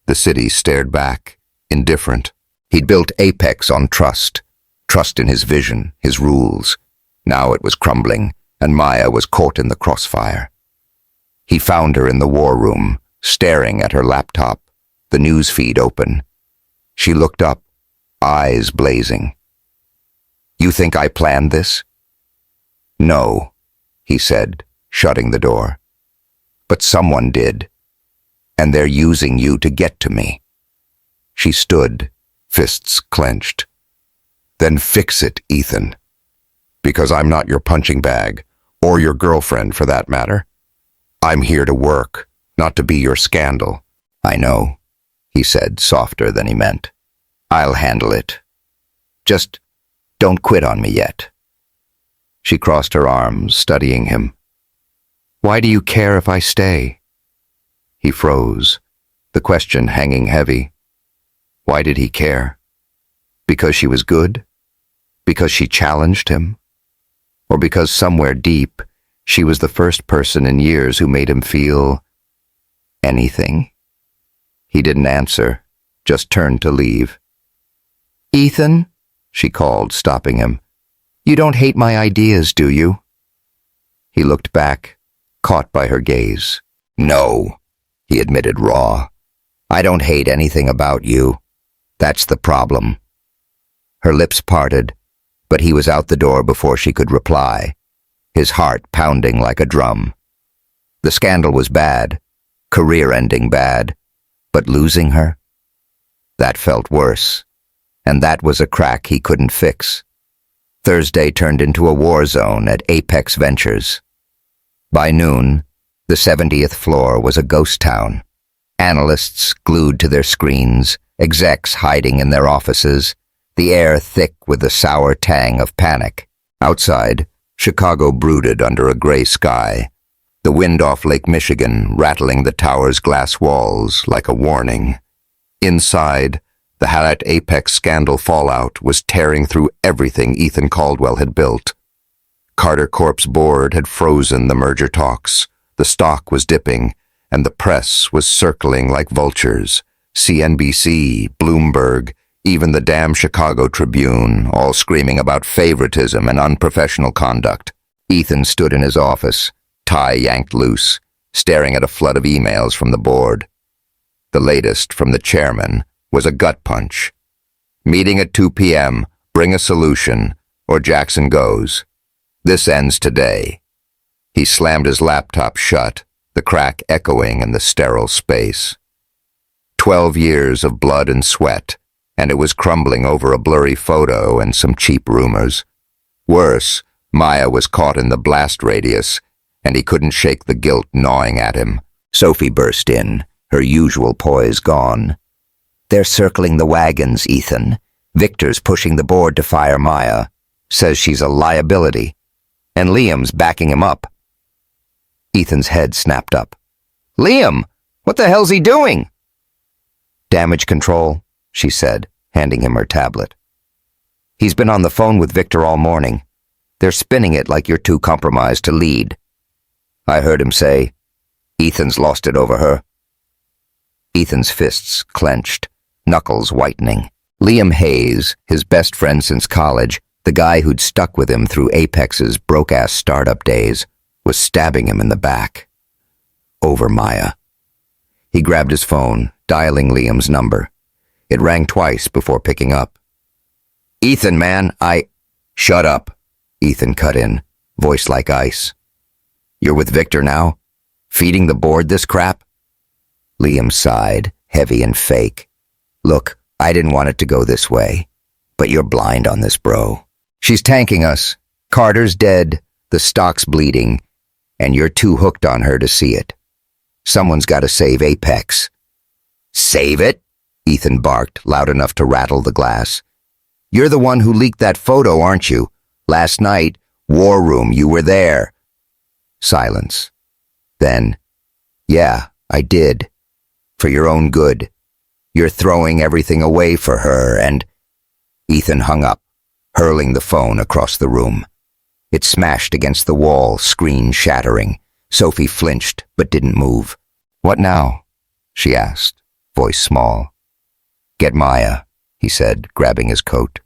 The city stared back, indifferent. He'd built Apex on trust, trust in his vision, his rules. Now it was crumbling, and Maya was caught in the crossfire. He found her in the war room, staring at her laptop, the news feed open. She looked up, eyes blazing. "You think I planned this?" "No," he said, shutting the door. "But someone did, and they're using you to get to me." She stood, fists clenched. "Then fix it, Ethan. Because I'm not your punching bag, or your girlfriend for that matter. I'm here to work, not to be your scandal." "I know," he said, softer than he meant. "I'll handle it. Just don't quit on me yet." She crossed her arms, studying him. "Why do you care if I stay?" He froze, the question hanging heavy. Why did he care? Because she was good? Because she challenged him? Or because somewhere deep, she was the first person in years who made him feel anything? He didn't answer, just turned to leave. "Ethan," she called, stopping him. "You don't hate my ideas, do you?" He looked back, caught by her gaze. "No," he admitted raw. "I don't hate anything about you. That's the problem." Her lips parted, but he was out the door before she could reply, his heart pounding like a drum. The scandal was bad, career-ending bad, but losing her? That felt worse, and that was a crack he couldn't fix. Thursday turned into a war zone at Apex Ventures. By noon, the 70th floor was a ghost town. Analysts glued to their screens, execs hiding in their offices, the air thick with the sour tang of panic. Outside, Chicago brooded under a gray sky, the wind off Lake Michigan rattling the tower's glass walls like a warning. Inside, the Hallett Apex scandal fallout was tearing through everything Ethan Caldwell had built. Carter Corp's board had frozen the merger talks, the stock was dipping, and the press was circling like vultures. CNBC, Bloomberg, even the damn Chicago Tribune, all screaming about favoritism and unprofessional conduct. Ethan stood in his office, tie yanked loose, staring at a flood of emails from the board. The latest, from the chairman, was a gut punch. "Meeting at 2 p.m., bring a solution, or Jackson goes. This ends today." He slammed his laptop shut, the crack echoing in the sterile space. 12 years of blood and sweat, and it was crumbling over a blurry photo and some cheap rumors. Worse, Maya was caught in the blast radius, and he couldn't shake the guilt gnawing at him. Sophie burst in, her usual poise gone. "They're circling the wagons, Ethan. Victor's pushing the board to fire Maya. Says she's a liability. And Liam's backing him up." Ethan's head snapped up. "Liam? What the hell's he doing?" "Damage control," she said, handing him her tablet. "He's been on the phone with Victor all morning. They're spinning it like you're too compromised to lead. I heard him say, Ethan's lost it over her." Ethan's fists clenched, knuckles whitening. Liam Hayes, his best friend since college, the guy who'd stuck with him through Apex's broke-ass startup days, was stabbing him in the back. Over Maya. He grabbed his phone, dialing Liam's number. It rang twice before picking up. "Ethan, man, Shut up," Ethan cut in, voice like ice. "You're with Victor now? Feeding the board this crap?" Liam sighed, heavy and fake. "Look, I didn't want it to go this way, but you're blind on this, bro. She's tanking us. Carter's dead, the stock's bleeding, and you're too hooked on her to see it. Someone's got to save Apex." "Save it?" Ethan barked, loud enough to rattle the glass. "You're the one who leaked that photo, aren't you? Last night, war room, you were there." Silence. Then, "Yeah, I did. For your own good. You're throwing everything away for her, and—" Ethan hung up, hurling the phone across the room. It smashed against the wall, screen shattering. Sophie flinched, but didn't move. "What now?" she asked, voice small. "Get Maya," he said, grabbing his coat.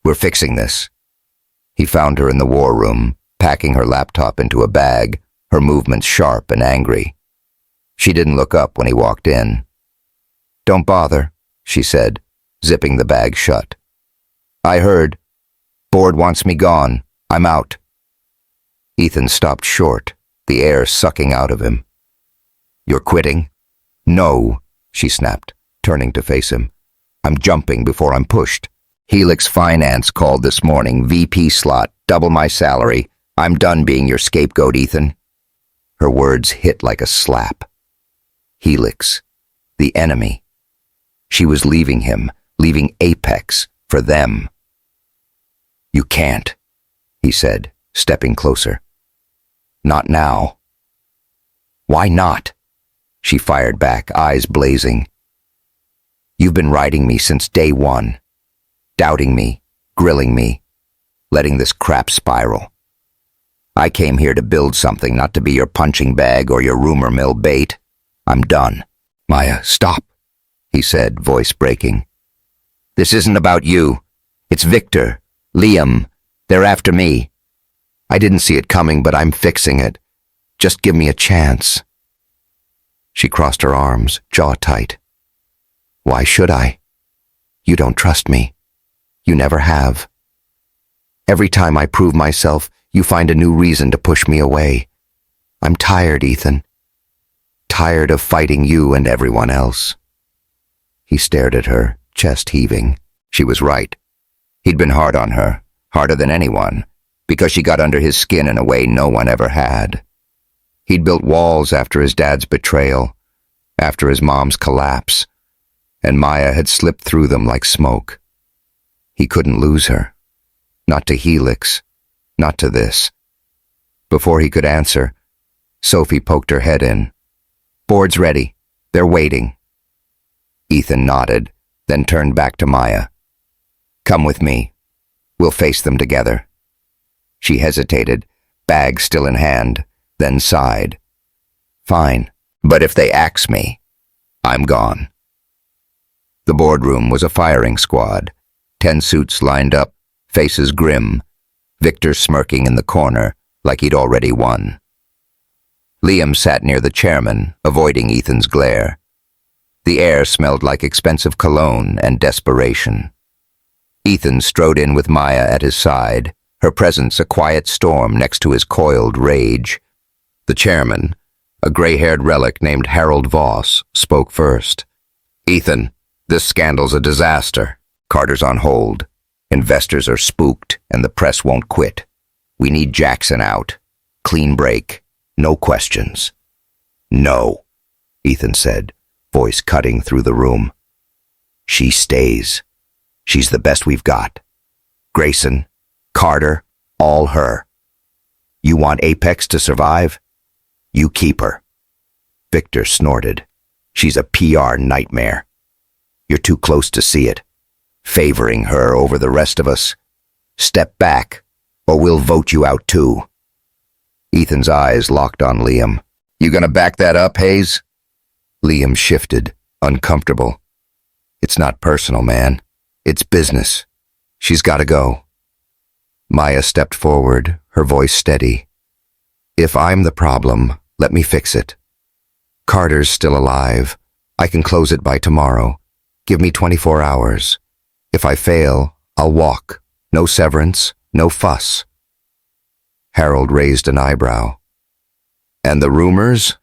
We're fixing this. He found her in the war room, packing her laptop into a bag, her movements sharp and angry. She didn't look up when he walked in. "Don't bother," she said, zipping the bag shut. "I heard. Board wants me gone. I'm out." Ethan stopped short, the air sucking out of him. "You're quitting?" "No," she snapped, turning to face him. "I'm jumping before I'm pushed. Helix Finance called this morning, VP slot, double my salary. I'm done being your scapegoat, Ethan." Her words hit like a slap. Helix, the enemy. She was leaving him, leaving Apex, for them. "You can't," he said, stepping closer. "Not now." "Why not?" She fired back, eyes blazing. "You've been riding me since day one, doubting me, grilling me, letting this crap spiral. I came here to build something, not to be your punching bag or your rumor mill bait. I'm done." "Maya, stop," he said, voice breaking. "This isn't about you. It's Victor, Liam. They're after me. I didn't see it coming, but I'm fixing it. Just give me a chance." She crossed her arms, jaw tight. "Why should I? You don't trust me. You never have. Every time I prove myself, you find a new reason to push me away. I'm tired, Ethan. Tired of fighting you and everyone else." He stared at her, chest heaving. She was right. He'd been hard on her, harder than anyone, because she got under his skin in a way no one ever had. He'd built walls after his dad's betrayal, after his mom's collapse, and Maya had slipped through them like smoke. He couldn't lose her. Not to Helix, not to this. Before he could answer, Sophie poked her head in. "Board's ready. They're waiting." Ethan nodded, then turned back to Maya. "Come with me. We'll face them together." She hesitated, bag still in hand, then sighed. "Fine, but if they axe me, I'm gone." The boardroom was a firing squad, 10 suits lined up, faces grim, Victor smirking in the corner like he'd already won. Liam sat near the chairman, avoiding Ethan's glare. The air smelled like expensive cologne and desperation. Ethan strode in with Maya at his side, her presence a quiet storm next to his coiled rage. The chairman, a gray-haired relic named Harold Voss, spoke first. "Ethan, this scandal's a disaster. Carter's on hold. Investors are spooked, and the press won't quit. We need Jackson out. Clean break. No questions." "No," Ethan said, voice cutting through the room. "She stays. She's the best we've got. Grayson, Carter, all her. You want Apex to survive? You keep her." Victor snorted. "She's a PR nightmare. You're too close to see it. Favoring her over the rest of us. Step back, or we'll vote you out too." Ethan's eyes locked on Liam. "You gonna back that up, Hayes?" Liam shifted, uncomfortable. "It's not personal, man. It's business. She's gotta go." Maya stepped forward, her voice steady. "If I'm the problem, let me fix it. Carter's still alive. I can close it by tomorrow. Give me 24 hours. If I fail, I'll walk. No severance, no fuss." Harold raised an eyebrow. "And the rumors?"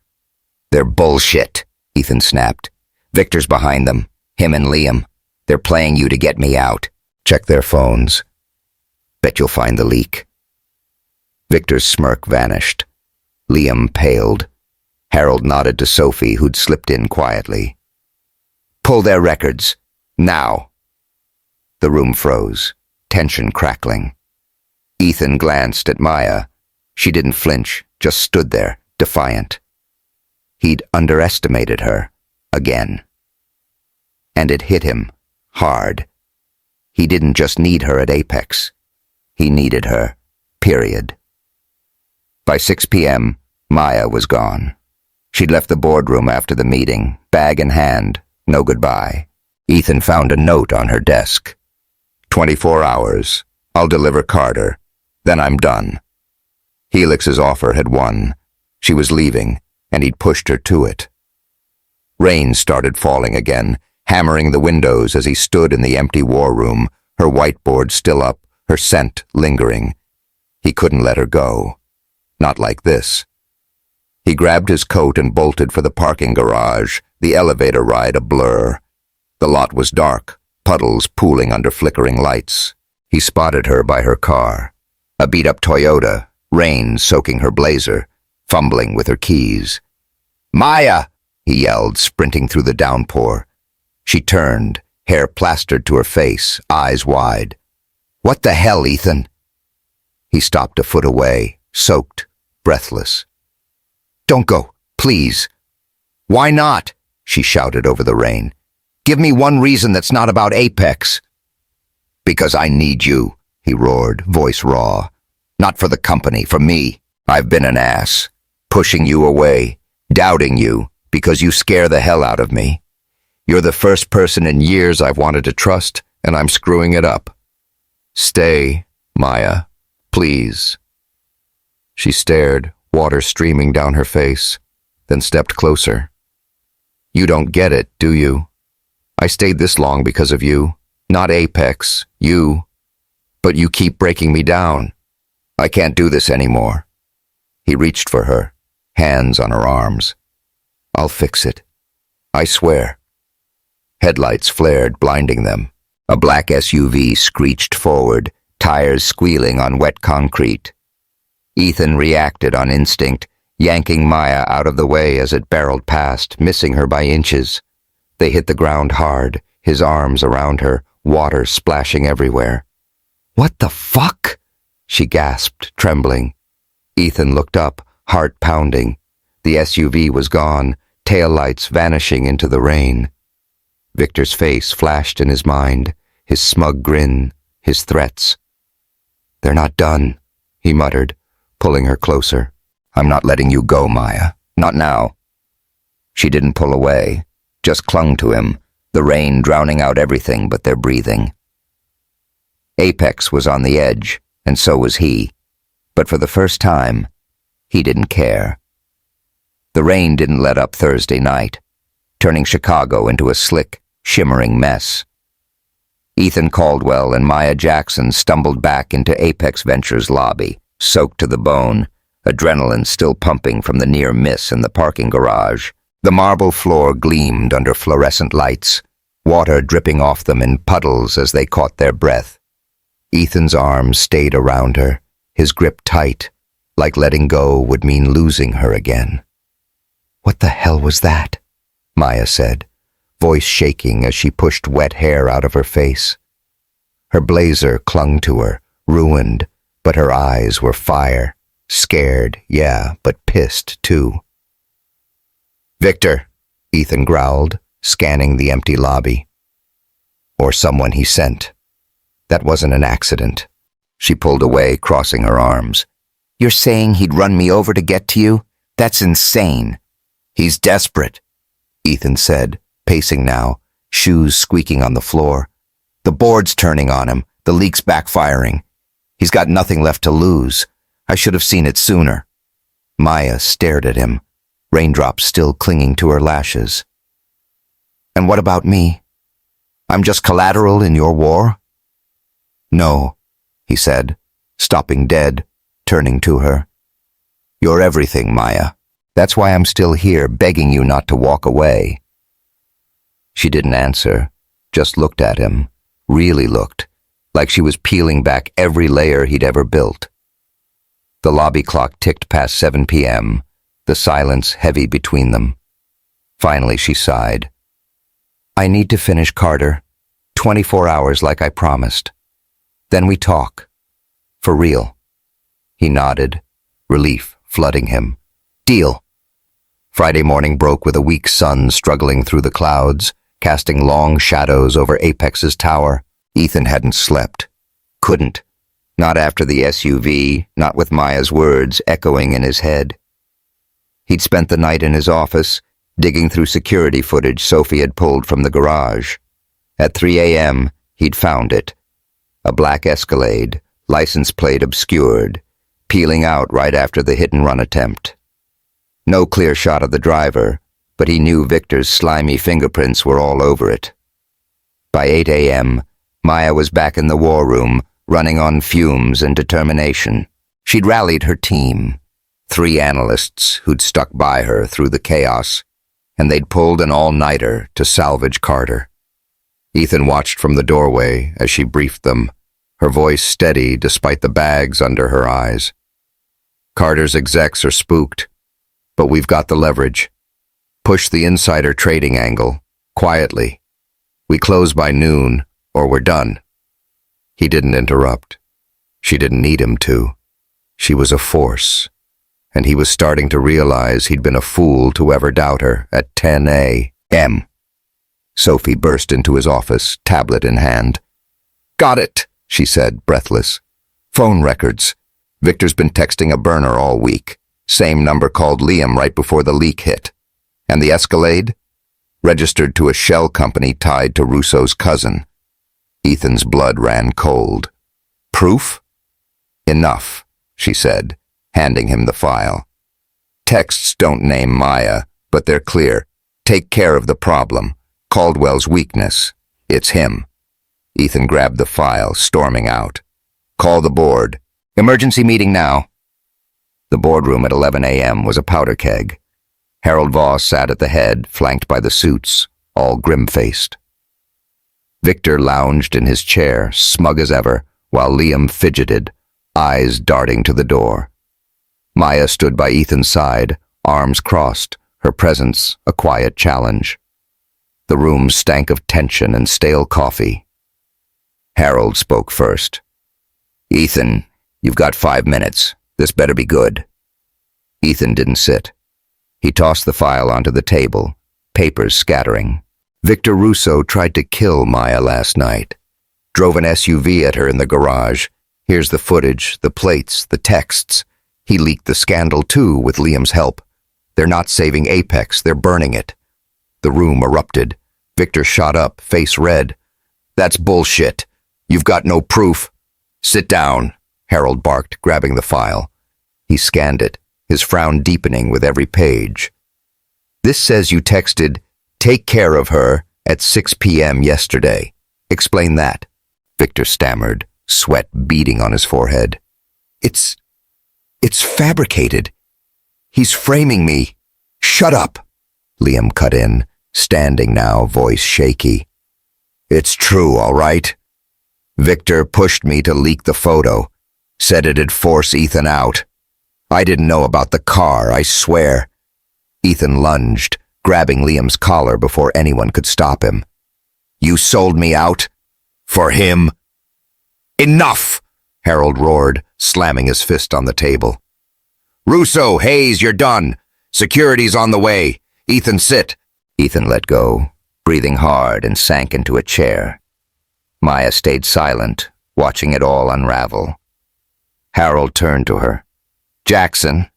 "They're bullshit," Ethan snapped. "Victor's behind them, him and Liam. They're playing you to get me out. Check their phones. Bet you'll find the leak." Victor's smirk vanished. Liam paled. Harold nodded to Sophie, who'd slipped in quietly. "Pull their records. Now." The room froze, tension crackling. Ethan glanced at Maya. She didn't flinch, just stood there, defiant. He'd underestimated her, again. And it hit him, hard. He didn't just need her at Apex. He needed her, period. By 6 p.m., Maya was gone. She'd left the boardroom after the meeting, bag in hand, no goodbye. Ethan found a note on her desk. 24 hours. I'll deliver Carter. Then I'm done. Helix's offer had won. She was leaving, and he'd pushed her to it. Rain started falling again, hammering the windows as he stood in the empty war room, her whiteboard still up, her scent lingering. He couldn't let her go. Not like this. He grabbed his coat and bolted for the parking garage, the elevator ride a blur. The lot was dark, puddles pooling under flickering lights. He spotted her by her car. A beat-up Toyota, rain soaking her blazer, fumbling with her keys. "Maya!" he yelled, sprinting through the downpour. She turned, hair plastered to her face, eyes wide. "What the hell, Ethan?" He stopped a foot away, soaked, breathless. "Don't go, please." "Why not?" she shouted over the rain. "Give me one reason that's not about Apex." "Because I need you," he roared, voice raw. "Not for the company, for me. I've been an ass, pushing you away, doubting you, because you scare the hell out of me. You're the first person in years I've wanted to trust, and I'm screwing it up. Stay, Maya, please." She stared, water streaming down her face, then stepped closer. "You don't get it, do you? I stayed this long because of you. Not Apex, you. But you keep breaking me down. I can't do this anymore." He reached for her, hands on her arms. "I'll fix it. I swear." Headlights flared, blinding them. A black SUV screeched forward, tires squealing on wet concrete. Ethan reacted on instinct, yanking Maya out of the way as it barreled past, missing her by inches. They hit the ground hard, his arms around her, water splashing everywhere. "What the fuck?" she gasped, trembling. Ethan looked up, heart pounding. The SUV was gone, taillights vanishing into the rain. Victor's face flashed in his mind, his smug grin, his threats. "They're not done," he muttered, pulling her closer. "I'm not letting you go, Maya. Not now." She didn't pull away, just clung to him, the rain drowning out everything but their breathing. Apex was on the edge, and so was he. But for the first time, he didn't care. The rain didn't let up Thursday night, turning Chicago into a slick, shimmering mess. Ethan Caldwell and Maya Jackson stumbled back into Apex Ventures' lobby, soaked to the bone, adrenaline still pumping from the near miss in the parking garage. The marble floor gleamed under fluorescent lights, water dripping off them in puddles as they caught their breath. Ethan's arms stayed around her, his grip tight, like letting go would mean losing her again. "What the hell was that?" Maya said, voice shaking as she pushed wet hair out of her face. Her blazer clung to her, ruined, but her eyes were fire. Scared, yeah, but pissed too. "Victor," Ethan growled, scanning the empty lobby. "Or someone he sent. That wasn't an accident." She pulled away, crossing her arms. "You're saying he'd run me over to get to you? That's insane." "He's desperate," Ethan said, pacing now, shoes squeaking on the floor. "The board's turning on him, the leak's backfiring. He's got nothing left to lose. I should have seen it sooner." Maya stared at him, raindrops still clinging to her lashes. "And what about me? I'm just collateral in your war?" "No," he said, stopping dead, turning to her. "You're everything, Maya. That's why I'm still here, begging you not to walk away." She didn't answer, just looked at him, really looked, like she was peeling back every layer he'd ever built. The lobby clock ticked past 7 p.m., the silence heavy between them. Finally she sighed. "I need to finish Carter. 24 hours like I promised. Then we talk. For real." He nodded, relief flooding him. "Deal." Friday morning broke with a weak sun struggling through the clouds, casting long shadows over Apex's tower. Ethan hadn't slept. Couldn't. Not after the SUV, not with Maya's words echoing in his head. He'd spent the night in his office, digging through security footage Sophie had pulled from the garage. At 3 a.m., he'd found it. A black Escalade, license plate obscured, peeling out right after the hit-and-run attempt. No clear shot of the driver, but he knew Victor's slimy fingerprints were all over it. By 8 a.m., Maya was back in the war room, running on fumes and determination. She'd rallied her team, 3 analysts who'd stuck by her through the chaos, and they'd pulled an all-nighter to salvage Carter. Ethan watched from the doorway as she briefed them, her voice steady despite the bags under her eyes. Carter's execs are spooked, but we've got the leverage. Push the insider trading angle, quietly. We close by noon, or we're done. He didn't interrupt. She didn't need him to. She was a force, and he was starting to realize he'd been a fool to ever doubt her at 10 a.m. Sophie burst into his office, tablet in hand. "Got it," she said, breathless. "Phone records. Victor's been texting a burner all week. Same number called Liam right before the leak hit. And the Escalade? Registered to a shell company tied to Russo's cousin." Ethan's blood ran cold. "Proof?" "Enough," she said, handing him the file. "Texts don't name Maya, but they're clear. Take care of the problem. Caldwell's weakness. It's him." Ethan grabbed the file, storming out. "Call the board. Emergency meeting now." The boardroom at 11 a.m. was a powder keg. Harold Voss sat at the head, flanked by the suits, all grim-faced. Victor lounged in his chair, smug as ever, while Liam fidgeted, eyes darting to the door. Maya stood by Ethan's side, arms crossed, her presence a quiet challenge. The room stank of tension and stale coffee. Harold spoke first. "Ethan, you've got 5 minutes. This better be good." Ethan didn't sit. He tossed the file onto the table, papers scattering. Victor Russo tried to kill Maya last night. Drove an SUV at her in the garage. Here's the footage, the plates, the texts. He leaked the scandal too, with Liam's help. They're not saving Apex, they're burning it. The room erupted. Victor shot up, face red. "That's bullshit. You've got no proof." "Sit down," Harold barked, grabbing the file. He scanned it, his frown deepening with every page. "This says you texted, 'Take care of her,' at 6 p.m. yesterday. Explain that." Victor stammered, sweat beading on his forehead. It's fabricated. He's framing me." "Shut up," Liam cut in, standing now, voice shaky. "It's true, all right. Victor pushed me to leak the photo, said it'd force Ethan out. I didn't know about the car, I swear." Ethan lunged, grabbing Liam's collar before anyone could stop him. "You sold me out? For him?" "Enough!" Harold roared, slamming his fist on the table. "Russo, Hayes, you're done. Security's on the way. Ethan, sit." Ethan let go, breathing hard, and sank into a chair. Maya stayed silent, watching it all unravel. Harold turned to her. "Jackson,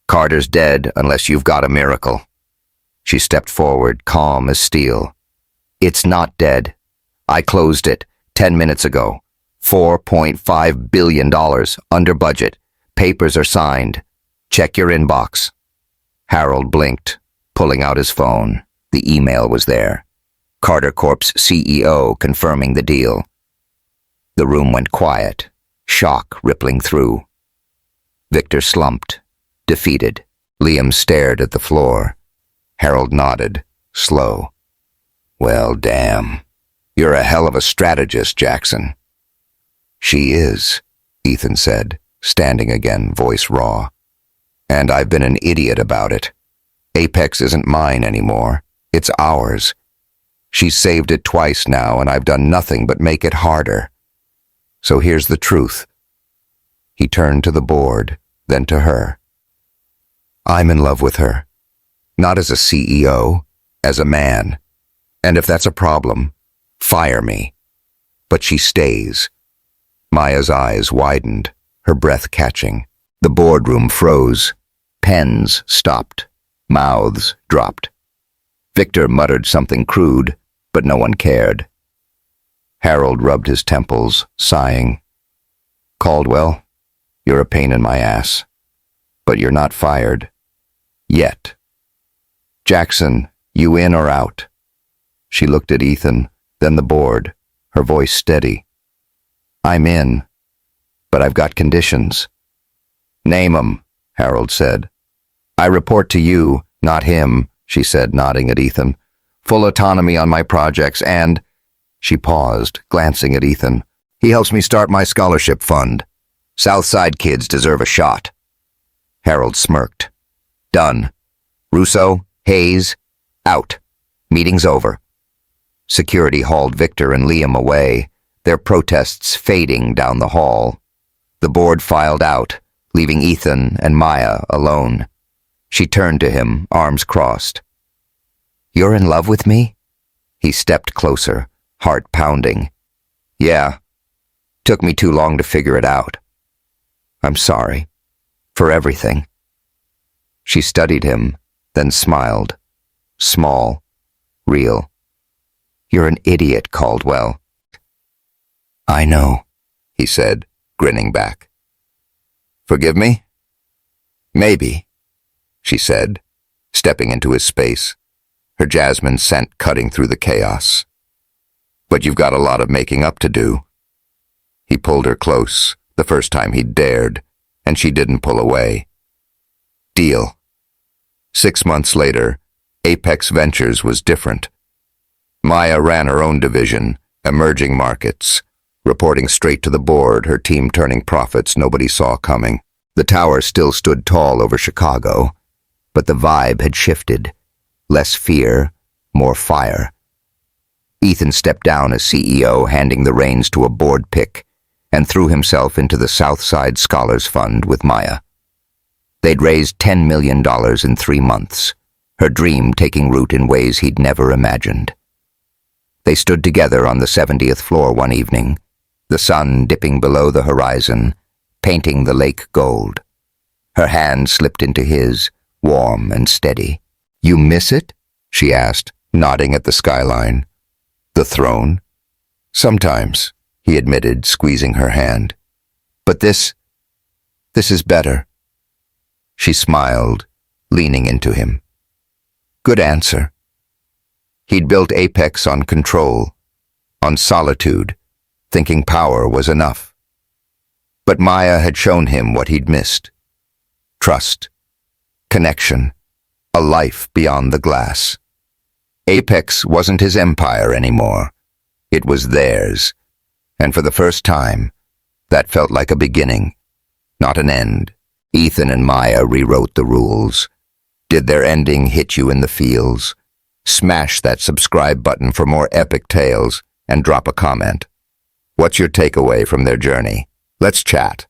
Carter's dead unless you've got a miracle." She stepped forward, calm as steel. "It's not dead. I closed it 10 minutes ago. $4.5 billion, under budget. Papers are signed. Check your inbox." Harold blinked, pulling out his phone. The email was there. Carter Corp's CEO confirming the deal. The room went quiet, shock rippling through. Victor slumped, defeated. Liam stared at the floor. Harold nodded, slow. "Well, damn. You're a hell of a strategist, Jackson." "She is," Ethan said, standing again, voice raw. "And I've been an idiot about it. Apex isn't mine anymore. It's ours. She's saved it twice now, and I've done nothing but make it harder. So here's the truth." He turned to the board, then to her. "I'm in love with her. Not as a CEO, as a man. And if that's a problem, fire me. But she stays." Maya's eyes widened, her breath catching. The boardroom froze. Pens stopped. Mouths dropped. Victor muttered something crude, but no one cared. Harold rubbed his temples, sighing. Caldwell, you're a pain in my ass. But you're not fired. Yet. Jackson, you in or out? She looked at Ethan, then the board, her voice steady. I'm in, but I've got conditions. Name 'em, Harold said. I report to you, not him, she said, nodding at Ethan. Full autonomy on my projects and... She paused, glancing at Ethan. He helps me start my scholarship fund. Southside kids deserve a shot. Harold smirked. Done. Russo, Hayes, out. Meeting's over. Security hauled Victor and Liam away, their protests fading down the hall. The board filed out, leaving Ethan and Maya alone. She turned to him, arms crossed. You're in love with me? He stepped closer, heart pounding. Yeah. Took me too long to figure it out. I'm sorry. For everything. She studied him, then smiled. Small. Real. You're an idiot, Caldwell. I know, he said, grinning back. Forgive me? Maybe, she said, stepping into his space, her jasmine scent cutting through the chaos. But you've got a lot of making up to do. He pulled her close, the first time he'd dared, and she didn't pull away. Deal. 6 months later, Apex Ventures was different. Maya ran her own division, emerging markets, reporting straight to the board, her team turning profits nobody saw coming. The tower still stood tall over Chicago, but the vibe had shifted. Less fear, more fire. Ethan stepped down as CEO, handing the reins to a board pick, and threw himself into the Southside Scholars Fund with Maya. They'd raised $10 million in 3 months, her dream taking root in ways he'd never imagined. They stood together on the 70th floor one evening, the sun dipping below the horizon, painting the lake gold. Her hand slipped into his, warm and steady. You miss it? She asked, nodding at the skyline. The throne? Sometimes, he admitted, squeezing her hand. But this is better. She smiled, leaning into him. Good answer. He'd built Apex on control, on solitude, thinking power was enough. But Maya had shown him what he'd missed. Trust, connection, a life beyond the glass. Apex wasn't his empire anymore. It was theirs. And for the first time, that felt like a beginning, not an end. Ethan and Maya rewrote the rules. Did their ending hit you in the feels? Smash that subscribe button for more epic tales and drop a comment. What's your takeaway from their journey? Let's chat.